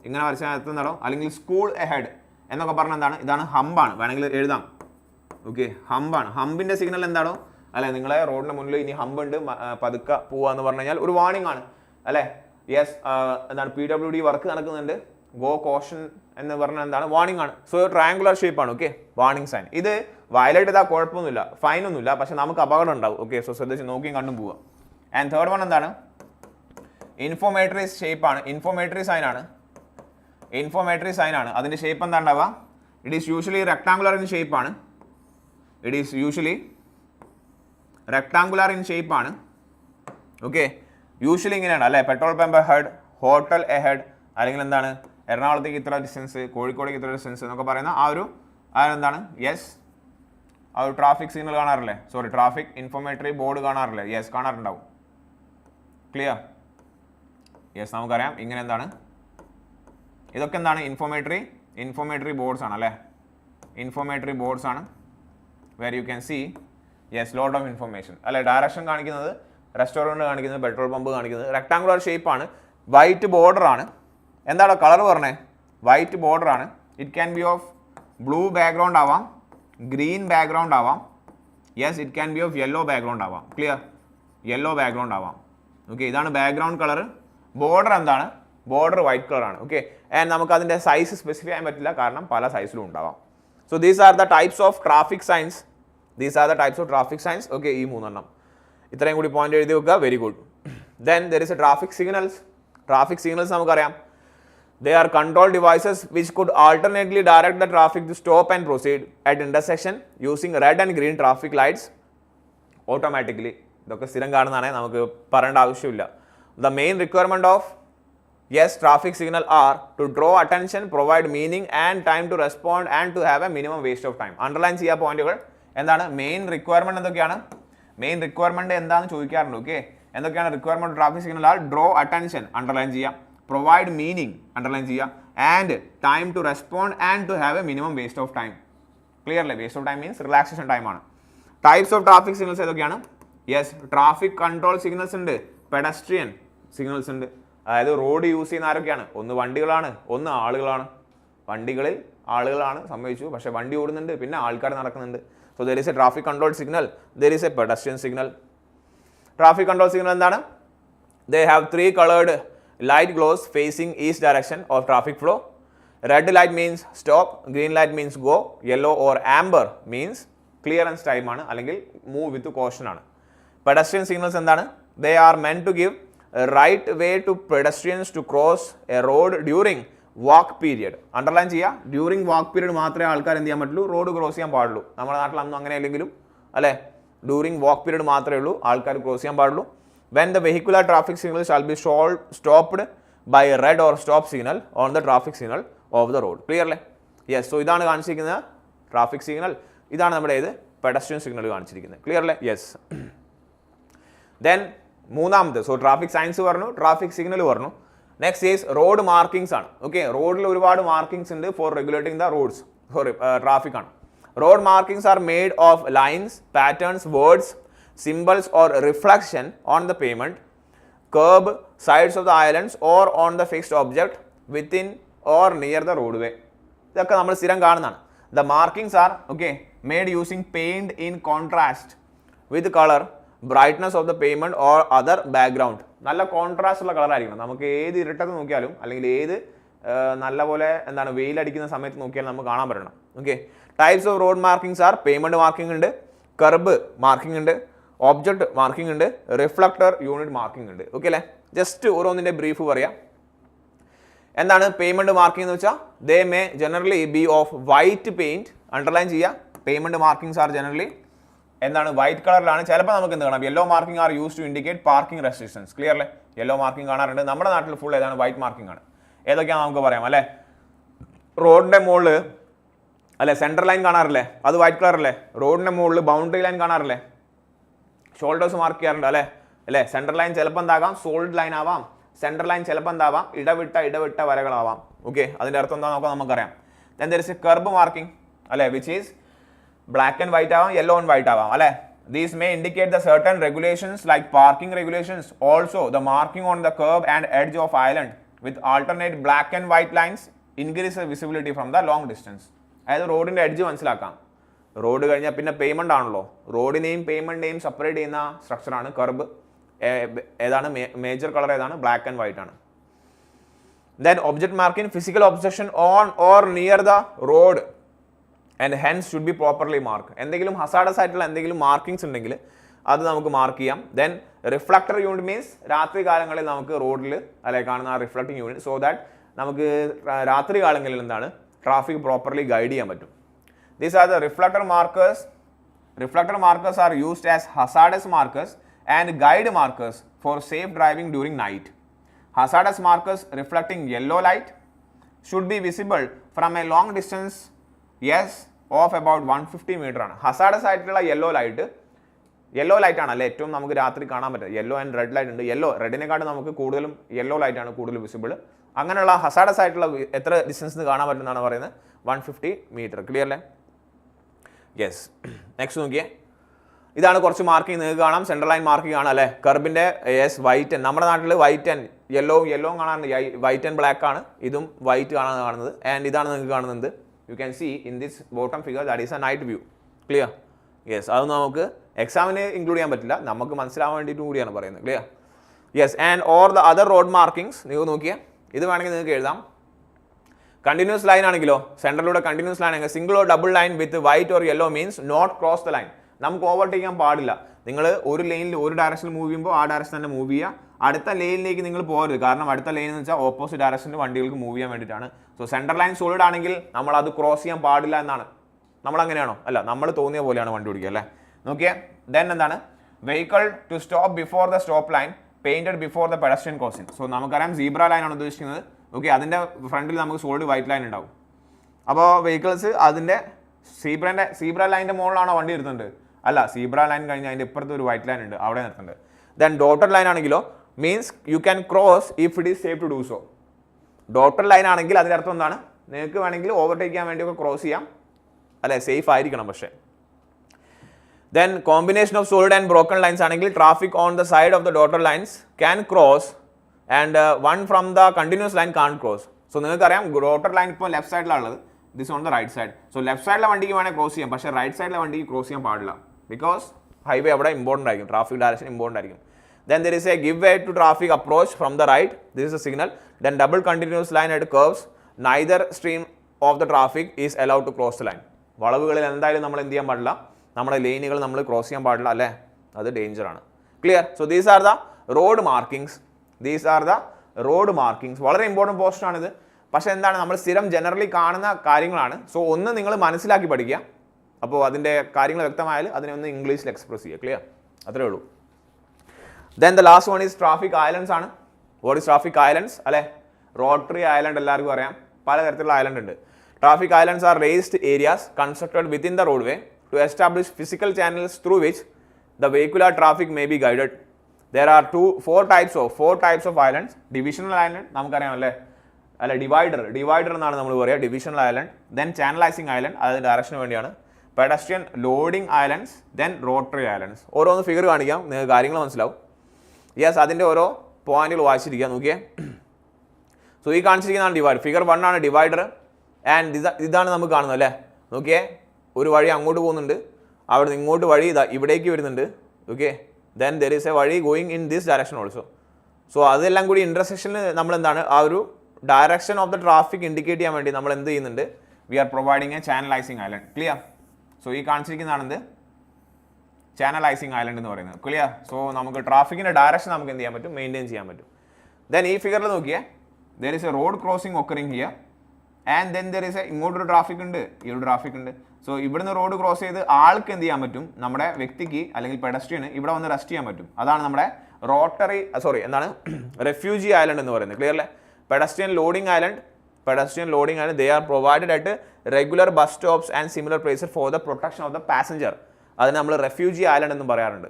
ഇങ്ങനെ വരച്ചാൽ എത്തുന്നതോ, അല്ലെങ്കിൽ സ്കൂൾ എഹെഡ് എന്നൊക്കെ പറഞ്ഞാൽ എന്താണ്? ഇതാണ് ഹംബാണ്. വേണമെങ്കിൽ എഴുതാം. ഓക്കെ, ഹംബാണ്. ഹംബിൻ്റെ സിഗ്നൽ എന്താണോ? അല്ലെ, നിങ്ങളെ റോഡിന് മുന്നിൽ ഇനി ഹംബ് ഉണ്ട്, പതുക്കെ പോവാന്ന് പറഞ്ഞു കഴിഞ്ഞാൽ ഒരു വാർണിംഗ് ആണ് അല്ലേ? യെസ്, എന്താണ്? PWD വർക്ക് നടക്കുന്നുണ്ട്, ഗോ കോഷൻ എന്ന് പറഞ്ഞാൽ എന്താണ്? വാർണിംഗ് ആണ്. സോ ട്രയാങ്കുലർ ഷേപ്പാണ്. Okay, warning sign. ഇത് വയലേറ്റ് ചെയ്താൽ കുഴപ്പമൊന്നുമില്ല, ഫൈനൊന്നുമില്ല, പക്ഷെ നമുക്ക് അപകടം ഉണ്ടാവും. ഓക്കെ, സോ ശ്രദ്ധിച്ച് നോക്കിയും കണ്ടും പോവാം. ആൻഡ് തേർഡ് വൺ എന്താണ്? ഇൻഫോമേറ്ററി ഷേപ്പാണ്. ഇൻഫോമേറ്ററി സൈൻ ആണ്. ഇൻഫോമേറ്ററി സൈൻ ആണ്. അതിൻ്റെ ഷേപ്പ് എന്താ ഉണ്ടാവുക? It is usually rectangular in ഷേപ്പാണ്. It is usually rectangular in ഷേപ്പാണ്. ഓക്കെ, യൂഷ്വലി ഇങ്ങനെയാണ് അല്ലേ? Petrol pump ahead, hotel ahead, അല്ലെങ്കിൽ എന്താണ്? എറണാകുളത്തേക്ക് ഇത്ര ഡിസ്റ്റൻസ്, കോഴിക്കോടേക്ക് ഇത്ര ഡിസ്റ്റൻസ് എന്നൊക്കെ പറയുന്ന ആ ഒരു എന്താണ്? യെസ്, ആ ഒരു ട്രാഫിക് സിഗ്നൽ കാണാറില്ലേ? സോറി, ട്രാഫിക് ഇൻഫോമേറ്ററി ബോർഡ് കാണാറില്ലേ? യെസ്, കാണാറുണ്ടാവും. ക്ലിയർ? യെസ്, നമുക്കറിയാം. ഇങ്ങനെ എന്താണ്? ഇതൊക്കെ എന്താണ്? ഇൻഫോമേറ്ററി ബോർഡ്സ് ആണ് അല്ലേ? ഇൻഫോമേറ്ററി ബോർഡ്സ് ആണ്. Where you can see yes lot of information അല്ലെ? ഡയറക്ഷൻ കാണിക്കുന്നത്, റെസ്റ്റോറൻറ്റ് കാണിക്കുന്നത്, പെട്രോൾ പമ്പ് കാണിക്കുന്നത്. റെക്ടാങ്കുലർ ഷേപ്പാണ്, വൈറ്റ് ബോർഡർ ആണ്. എന്താണ് കളർ പറഞ്ഞേ? വൈറ്റ് ബോർഡർ ആണ്. It can be of blue background ആവാം, ഗ്രീൻ ബാക്ക്ഗ്രൗണ്ട് ആവാം. Yes, it can be of yellow background ആവാം. ക്ലിയർ? യെല്ലോ ബാക്ക്ഗ്രൗണ്ട് ആവാം. ഓക്കെ, ഇതാണ് ബാക്ക്ഗ്രൗണ്ട് കളർ. ബോർഡർ എന്താണ്? ബോർഡർ വൈറ്റ് കളർ ആണ്. ഓക്കെ, ആൻഡ് നമുക്ക് അതിൻ്റെ സൈസ് സ്പെസിഫൈ ചെയ്യാൻ പറ്റില്ല, കാരണം പല സൈസിലും ഉണ്ടാവാം. So these are the types of traffic signs. Okay, ഈ മൂന്നെണ്ണം ഇത്രയും കൂടി പോയിന്റ് എഴുതി വെക്കുക. Very good. Then there is a traffic signals. Traffic signals നമുക്കറിയാം. They are control devices which could alternately direct the traffic to stop and proceed at intersection using red and green traffic lights automatically. ഇതൊക്കെ സ്ഥിരം കാണുന്നതാണ്, നമുക്ക് പറയേണ്ട ആവശ്യമില്ല. The main requirement of traffic signal are to draw attention, provide meaning and time to respond and to have a minimum waste of time. Underline ചെയ്യുക പോയിന്റുകൾ. എന്താണ് main requirement? എന്തൊക്കെയാണ് മെയിൻ റിക്വയർമെന്റ്? എന്താണെന്ന് ചോദിക്കാറുണ്ട്. ഓക്കെ, എന്തൊക്കെയാണ് requirement traffic signal? Are draw attention, underline ചെയ്യാം. Provide meaning, underline ചെയ്യുക. And time to respond and to have a minimum waste of time. Clear അല്ലേ? Waste of time means relaxation ടൈമാണ്. Types of traffic signals ഏതൊക്കെയാണ്? Yes, traffic control signals ഉണ്ട്, pedestrian signals ഉണ്ട്. അതായത് road use ചെയ്യുന്ന ആരൊക്കെയാണ്? ഒന്ന് വണ്ടികളാണ്, ഒന്ന് ആളുകളാണ്. വണ്ടികളിൽ ആളുകളാണ് സംഭവിച്ചു, പക്ഷേ വണ്ടി ഓടുന്നുണ്ട്, പിന്നെ ആൾക്കാർ നടക്കുന്നുണ്ട്. So there is a traffic control signal, there is a pedestrian signal. Traffic control signal എന്താണ്? They have 3 colored light glows facing each direction of traffic flow. Red light means stop, green light means go, yellow or amber means clearance time ആണ്, അല്ലെങ്കിൽ move with caution ആണ്. Pedestrian signals എന്താണ്? They are meant to give a right way to pedestrians to cross a road during walk period. Underline ചെയ്യുക. During വാക്ക് period മാത്രമേ ആൾക്കാർ എന്ത് ചെയ്യാൻ പറ്റുള്ളൂ? റോഡ് ക്രോസ് ചെയ്യാൻ പാടുള്ളൂ. നമ്മുടെ നാട്ടിൽ അന്നും അങ്ങനെ അല്ലെങ്കിലും അല്ലേ? ഡ്യൂറിങ് വാക്ക് പീരീഡ് മാത്രമേ ഉള്ളൂ ആൾക്കാർ ക്രോസ് ചെയ്യാൻ പാടുള്ളൂ. When the vehicular traffic signal shall be stopped by red or stop signal on the traffic signal of the road. Clear അല്ലേ? യെസ്. സോ ഇതാണ് കാണിച്ചിരിക്കുന്നത് ട്രാഫിക് സിഗ്നൽ, ഇതാണ് നമ്മുടെ ഏത് പെഡസ്ട്രിയൻ സിഗ്നൽ കാണിച്ചിരിക്കുന്നത്. ക്ലിയർ അല്ലേ? യെസ്. ദെൻ മൂന്നാമത്, സോ ട്രാഫിക് സയൻസ് പറഞ്ഞു, ട്രാഫിക് സിഗ്നൽ പറഞ്ഞു. നെക്സ്റ്റ് ഈസ് റോഡ് മാർക്കിങ്സ് ആണ്. ഓക്കെ, റോഡിൽ ഒരുപാട് മാർക്കിങ്സ് ഉണ്ട് for regulating the roads, sorry traffic ആണ്. Road markings are made of lines, patterns, words, symbols or reflection on the pavement, curb, sides of the islands or on the fixed object within or near the roadway. ഇതൊക്കെ നമ്മൾ സ്ഥിരം കാണുന്നതാണ്. The markings are made using paint in contrast with color, brightness of the pavement or other background. നല്ല contrast ഉള്ള colour ആയിരിക്കണം. നമുക്ക് ഏത് ഇരുട്ടത്ത് നോക്കിയാലും അല്ലെങ്കിൽ ഏത് നല്ലപോലെ എന്താണ് വെയിലടിക്കുന്ന സമയത്ത് നോക്കിയാലും നമുക്ക് കാണാൻ പറ്റണം. Types of road markings are pavement marking ഉണ്ട്, കർബ് മാർക്കിംഗ് ഉണ്ട്, ഒബ്ജക്റ്റ് മാർക്കിംഗ് ഉണ്ട്, റിഫ്ലക്ടർ യൂണിറ്റ് മാർക്കിംഗ് ഉണ്ട്. ഓക്കെ അല്ലേ? ജസ്റ്റ് ഓരോന്നിൻ്റെ ബ്രീഫ് പറയാം. എന്താണ് പേയ്മെന്റ് മാർക്കിംഗ് എന്ന് വെച്ചാൽ they may generally be of white paint. Underline ചെയ്യുക, പേയ്മെന്റ് മാർക്കിംഗ്സ് ആർ ജനറലി എന്താണ് വൈറ്റ് കളറിലാണ്. ചിലപ്പോൾ നമുക്ക് എന്ത് കാണാം, yellow marking are use to indicate parking restrictions. Clear അല്ലേ? യെല്ലോ മാർക്കിംഗ് കാണാറുണ്ട്. നമ്മുടെ നാട്ടിൽ ഫുൾ ഏതാണ് വൈറ്റ് മാർക്കിംഗ് ആണ്. ഏതൊക്കെയാണ് നമുക്ക് പറയാം അല്ലേ? റോഡിൻ്റെ മുകളിൽ അല്ലെ സെൻട്രൽ ലൈൻ കാണാറില്ലേ, അത് വൈറ്റ് കളർ അല്ലേ? റോഡിൻ്റെ മുകളിൽ ബൗണ്ടറി ലൈൻ കാണാറില്ലേ, ഷോൾഡേഴ്സ് മാർക്ക് ചെയ്യാറുണ്ട് അല്ലേ? സെൻട്രൽ ലൈൻ ചിലപ്പോൾ എന്താകാം സോളിഡ് ലൈൻ ആവാം, സെൻട്രൽ ലൈൻ ചിലപ്പോൾ എന്താവാം ഇടവിട്ട വരകളാവാം. ഓക്കെ, അതിൻ്റെ അർത്ഥം എന്താ നോക്കാം, നമുക്കറിയാം. Then there is a kerb marking അല്ലേ, which is black and white ആവാം, യെല്ലോ ആൻഡ് വൈറ്റ് ആവാം അല്ലേ? These may indicate the certain regulations like parking regulations. Also, the marking on the curb and edge of island with alternate black and white lines increases visibility from the long distance. അതായത് റോഡിൻ്റെ edge മനസ്സിലാക്കാം. Road കഴിഞ്ഞാൽ പിന്നെ payment ആണല്ലോ, റോഡിനെയും പേയ്മെൻറ്റിനെയും separate ചെയ്യുന്ന സ്ട്രക്ചറാണ് കർബ്. ഏതാണ് major colour, ഏതാണ് black and white ആണ്. Then object marking, physical objection on or near the road and hence should be properly mark. എന്തെങ്കിലും ഹസാഡസ് ആയിട്ടുള്ള എന്തെങ്കിലും മാർക്കിങ്സ് ഉണ്ടെങ്കിൽ അത് നമുക്ക് മാർക്ക് ചെയ്യാം. ദെൻ റിഫ്ലക്ടർ യൂണിറ്റ് മീൻസ് രാത്രി കാലങ്ങളിൽ നമുക്ക് റോഡിൽ അല്ലെ കാണുന്ന ആ റിഫ്ലക്റ്റിംഗ് യൂണിറ്റ്, സോ ദാറ്റ് നമുക്ക് രാത്രി കാലങ്ങളിൽ എന്താണ് ട്രാഫിക് പ്രോപ്പർലി ഗൈഡ് ചെയ്യാൻ പറ്റും. These are the reflector markers. Reflector markers are used as hazardous markers and guide markers for safe driving during night. Hazardous markers reflecting yellow light should be visible from a long distance, yes, of about 150 meter ആണ്. Hazardous ആയിട്ടുള്ള yellow light ആണ് അല്ലേ ഏറ്റവും നമുക്ക് രാത്രി കാണാൻ പറ്റുക. Yellow and red light ഉണ്ട്. റെഡിനെക്കാട്ടും നമുക്ക് കൂടുതലും യെല്ലോ ലൈറ്റ് ആണ് കൂടുതൽ വിസിബിൾ. അങ്ങനെയുള്ള ഹസാഡസ് ആയിട്ടുള്ള എത്ര ഡിസ്റ്റൻസ് കാണാൻ പറ്റുന്നതാണ് പറയുന്നത് 150 മീറ്റർ. ക്ലിയർ അല്ലേ? യെസ്. നെക്സ്റ്റ് നോക്കിയേ, ഇതാണ് കുറച്ച് മാർക്കിംഗ് നിങ്ങൾക്ക് കാണാം. സെൻട്രൽ ലൈൻ മാർക്കിംഗ് ആണ് അല്ലേ കർബിൻ്റെ. യെസ്, വൈറ്റ് ആൻഡ് നമ്മുടെ നാട്ടിൽ വൈറ്റ് ആൻഡ് യെല്ലോ കാണാറുണ്ട്. വൈറ്റ് ആൻഡ് ബ്ലാക്ക് ആണ്, ഇതും വൈറ്റ് കാണുന്നത്. ആൻഡ് ഇതാണ് നിങ്ങൾക്ക് കാണുന്നത്. You can see in this bottom figure that is a night view. Clear? Yes. അതൊന്നും നമുക്ക് എക്സാമിന് ഇൻക്ലൂഡ് ചെയ്യാൻ പറ്റില്ല, നമുക്ക് മനസ്സിലാവാൻ വേണ്ടിയിട്ട് കൂടിയാണ് പറയുന്നത്. Clear? Yes. And or the other road markings നിങ്ങൾ നോക്കിയാൽ ഇത് വേണമെങ്കിൽ നിങ്ങൾക്ക് എഴുതാം. കണ്ടിന്യൂസ് ലൈൻ ആണെങ്കിലോ, സെൻട്രലിലൂടെ കണ്ടിന്യൂസ് ലൈൻ ആണെങ്കിൽ single or double line with white or yellow means not cross the line. നമുക്ക് ഓവർടേക്ക് ചെയ്യാൻ പാടില്ല. നിങ്ങൾ ഒരു ലൈനിൽ ഒരു ഡയറക്ഷനിൽ മൂവ് ചെയ്യുമ്പോൾ ആ ഡയറക്ഷൻ തന്നെ മൂവ് ചെയ്യുക. അടുത്ത ലൈനിലേക്ക് നിങ്ങൾ പോകരുത്, കാരണം അടുത്ത ലൈൻ എന്ന് വെച്ചാൽ ഓപ്പോസിറ്റ് ഡയറക്ഷനിൽ വണ്ടികൾക്ക് മൂവ് ചെയ്യാൻ വേണ്ടിയിട്ടാണ്. സോ സെൻട്രൽ ലൈൻ സോളിഡ് ആണെങ്കിൽ നമ്മൾ അത് ക്രോസ് ചെയ്യാൻ പാടില്ല എന്നാണ്. നമ്മൾ അങ്ങനെയാണോ? അല്ല, നമ്മൾ തോന്നിയ പോലെയാണ് വണ്ടി ഓടിക്കുക അല്ലേ? നോക്കിയേ. ദെൻ എന്താണ് vehicle to stop before the stop line painted before the pedestrian crossing. So നമുക്കറിയാം സീബ്ര ലൈൻ ആണ് ഉദ്ദേശിക്കുന്നത്. ഓക്കെ, അതിൻ്റെ ഫ്രണ്ടിൽ നമുക്ക് സോളിഡ് വൈറ്റ് ലൈൻ ഉണ്ടാവും. അപ്പോൾ വെഹിക്കിൾസ് അതിൻ്റെ സീബ്ര ലൈനിൻ്റെ മുകളിലാണോ വണ്ടി നിർത്തുന്നത്? അല്ല, സീബ്ര ലൈൻ കഴിഞ്ഞ് അതിൻ്റെ ഇപ്പുറത്ത് ഒരു വൈറ്റ് ലൈൻ ഉണ്ട്, അവിടെ നിർത്തുന്നുണ്ട്. ദെൻ ഡോട്ടഡ് ലൈൻ ആണെങ്കിലോ means you can cross if it is safe to do so. Dotted line ആണെങ്കിൽ അതിൻ്റെ അർത്ഥം എന്താണ്? നിങ്ങൾക്ക് വേണമെങ്കിൽ ഓവർടേക്ക് ചെയ്യാൻ വേണ്ടിയൊക്കെ ക്രോസ് ചെയ്യാം അല്ലെ, സേഫ് ആയിരിക്കണം. പക്ഷേ then combination of solid and broken lines ആണെങ്കിൽ traffic on the side of the dotted lines can cross and one from the continuous line can't cross. So നിങ്ങൾക്കറിയാം ഡോട്ടഡ് ലൈൻ ഇപ്പോൾ left സൈഡിലുള്ളത്, this on the right side. So left സൈഡിലെ വണ്ടിക്ക് വേണമെങ്കിൽ cross ചെയ്യാം, പക്ഷേ right സൈഡിലെ വണ്ടിക്ക് ക്രോസ് ചെയ്യാൻ പാടില്ല. ബിക്കോസ് ഹൈവേ അവിടെ ഇമ്പോർട്ടൻ്റ് ആയിരിക്കും, ട്രാഫിക് ഡയറക്ഷൻ ഇമ്പോർട്ടൻ്റ് ആയിരിക്കും. Then there is a give way to traffic approach from the right. This is a signal. Then double continuous line at curves. Neither stream of the traffic is allowed to cross the line. വളവുകളിൽ എന്തായാലും നമ്മൾ എന്ത് ചെയ്യാൻ പാടില്ല, നമ്മുടെ ലൈനുകൾ നമ്മൾ cross ചെയ്യാൻ പാടില്ല അല്ലേ, അത് ഡേഞ്ചർ ആണ്. Clear? So these are the road markings. വളരെ ഇമ്പോർട്ടൻറ്റ് പോസ്റ്റ് ആണിത്. പക്ഷേ എന്താണ്, നമ്മൾ സ്ഥിരം ജനറലി കാണുന്ന കാര്യങ്ങളാണ്. സോ ഒന്ന് നിങ്ങൾ മനസ്സിലാക്കി പഠിക്കുക, അപ്പോൾ അതിൻ്റെ കാര്യങ്ങൾ വ്യക്തമായാൽ അതിനെ ഒന്ന് ഇംഗ്ലീഷിൽ എക്സ്പ്രസ് ചെയ്യുക. ക്ലിയർ? അത്രേ ഉള്ളൂ. Then the last one is traffic islands ആണ്. What is traffic islands? അല്ലേ, റോട്ടറി ഐലൻഡ് എല്ലാവർക്കും അറിയാം. പലതരത്തിലുള്ള ഐലൻഡ് ഉണ്ട്. Traffic islands are raised areas constructed within the road way to establish physical channels through which the vehicular traffic may be guided. There are four types of islands. Divisional island നമുക്കറിയാം അല്ലേ, അല്ല divider എന്നാണ് നമ്മൾ പറയുക, divisional island. Then ചാനലൈസിങ് island, അത് direction വേണ്ടിയാണ്. Pedestrian loading islands, then rotary islands. ഓരോന്ന് figure കാണിക്കാം, നിങ്ങൾക്ക് കാര്യങ്ങൾ മനസ്സിലാവും. യെസ്, അതിൻ്റെ ഓരോ പോയിന്റുകൾ വായിച്ചിരിക്കുക. നോക്കിയേ, സോ ഈ കാണിച്ചിരിക്കുന്നതാണ് ഡിവൈഡർ. ഫിഗർ 1 ആണ് ഡിവൈഡർ. ആൻഡ് ഇതാണ് നമുക്ക് കാണുന്നത് അല്ലേ. നോക്കിയേ, ഒരു വഴി അങ്ങോട്ട് പോകുന്നുണ്ട്, അവിടെ നിന്ന് ഇങ്ങോട്ട് വഴി ഇതാ ഇവിടേക്ക് വരുന്നുണ്ട്. Okay, then there is a വഴി going in this direction also. So അതെല്ലാം കൂടി ഇൻ്റർസെക്ഷനിൽ നമ്മൾ എന്താണ് ആ ഒരു direction of the traffic indicate ചെയ്യാൻ വേണ്ടി നമ്മൾ എന്ത് ചെയ്യുന്നുണ്ട്, we are providing a channelising island. Clear? So ഈ കാണിച്ചിരിക്കുന്നതാണെന്ത് ചാനലൈസിങ് ഐലൻഡ് എന്ന് പറയുന്നത്. ക്ലിയർ? സോ നമുക്ക് ട്രാഫിക്കിൻ്റെ ഡയറക്ഷൻ നമുക്ക് എന്ത് ചെയ്യാൻ പറ്റും, മെയിൻറ്റെയിൻ ചെയ്യാൻ പറ്റും. ദെൻ ഈ ഫിഗറിൽ നോക്കിയേ, there is a road crossing occurring here and then there is a ഇങ്ങോട്ടൊരു ട്രാഫിക് ഉണ്ട്, ഈ ഒരു ട്രാഫിക് ഉണ്ട്. സോ ഇവിടുന്ന് റോഡ് ക്രോസ് ചെയ്ത് ആൾക്ക് എന്ത് ചെയ്യാൻ പറ്റും, നമ്മുടെ വ്യക്തിക്ക് അല്ലെങ്കിൽ പെഡസ്ട്രിയന് ഇവിടെ വന്ന് റെസ്റ്റ് ചെയ്യാൻ പറ്റും. അതാണ് നമ്മുടെ റെഫ്യൂജി ഐലൻഡ് എന്ന് പറയുന്നത്. ക്ലിയർ അല്ലേ? Pedestrian loading island they are provided at regular bus stops and similar places for the protection of the passenger. അതിന് നമ്മൾ റെഫ്യൂജി ഐലൻഡ് എന്നും പറയാറുണ്ട്.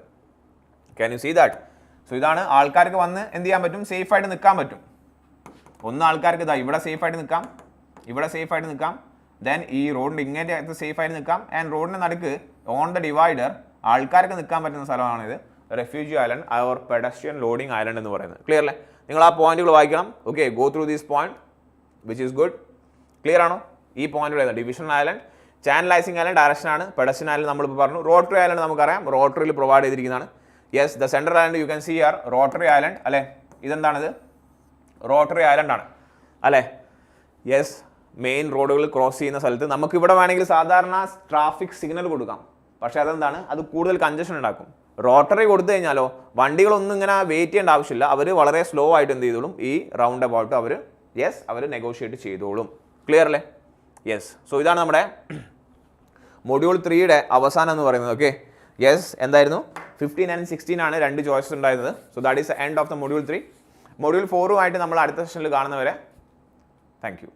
Can you see that? So ഇതാണ് ആൾക്കാർക്ക് വന്ന് എന്ത് ചെയ്യാൻ പറ്റും, സേഫ് ആയിട്ട് നിൽക്കാൻ പറ്റും. ഒന്ന് ആൾക്കാർക്ക് ഇതാ ഇവിടെ സേഫ് ആയിട്ട് നിൽക്കാം, ഇവിടെ സേഫ് ആയിട്ട് നിൽക്കാം. ദെൻ ഈ റോഡിൻ്റെ ഇങ്ങനെ സേഫ് ആയിട്ട് നിൽക്കാം. ആൻഡ് റോഡിൻ്റെ നടുക്ക് ഓൺ ദ ഡിവൈഡർ ആൾക്കാർക്ക് നിൽക്കാൻ പറ്റുന്ന സ്ഥലമാണിത് refugee island or pedestrian loading island എന്ന് പറയുന്നത്. ക്ലിയർ അല്ലേ? നിങ്ങൾ ആ പോയിന്റുകൾ വായിക്കണം. Okay, go through these point which is good. Clear ആണോ? ഈ പോയിന്റുകൾ ഏതാണ്? Divisional island, channelising island direction ആണ്, പെഡസ്ട്രിയൻ ഐലൻഡ് നമ്മളിപ്പോൾ പറഞ്ഞു. റോട്ടറി ഐലൻഡ് നമുക്കറിയാം, റോട്ടറിയിൽ പ്രൊവൈഡ് ചെയ്തിരിക്കുന്നതാണ്. Yes, the central island you can see are rotary island അല്ലേ. ഇതെന്താണിത്? റോട്ടറി ഐലൻഡ് ആണ് അല്ലേ. യെസ്, മെയിൻ റോഡുകൾ ക്രോസ് ചെയ്യുന്ന സ്ഥലത്ത് നമുക്ക് ഇവിടെ വേണമെങ്കിൽ സാധാരണ ട്രാഫിക് സിഗ്നൽ കൊടുക്കാം, പക്ഷേ അതെന്താണ്, അത് കൂടുതൽ കൺജഷൻ ഉണ്ടാക്കും. റോട്ടറി കൊടുത്തു കഴിഞ്ഞാലോ വണ്ടികളൊന്നും ഇങ്ങനെ വെയിറ്റ് ചെയ്യേണ്ട ആവശ്യമില്ല, അവർ വളരെ സ്ലോ ആയിട്ട് എന്ത് ചെയ്തോളും, ഈ റൗണ്ട് അബൌട്ട് അവർ നെഗോഷിയേറ്റ് ചെയ്തോളും. ക്ലിയർ അല്ലേ? യെസ്, സോ ഇതാണ് നമ്മുടെ മൊഡ്യൂൾ 3യുടെ അവസാനം എന്ന് പറയുന്നത്. ഓക്കെ, യെസ്, എന്തായിരുന്നു 15 and 16 ആണ് 2 ചോയ്സസ് ഉണ്ടായിരുന്നത്. So that is the end of the module 3. Module 4 നമ്മൾ അടുത്ത സെഷനിൽ കാണുന്നവരെ താങ്ക് യു.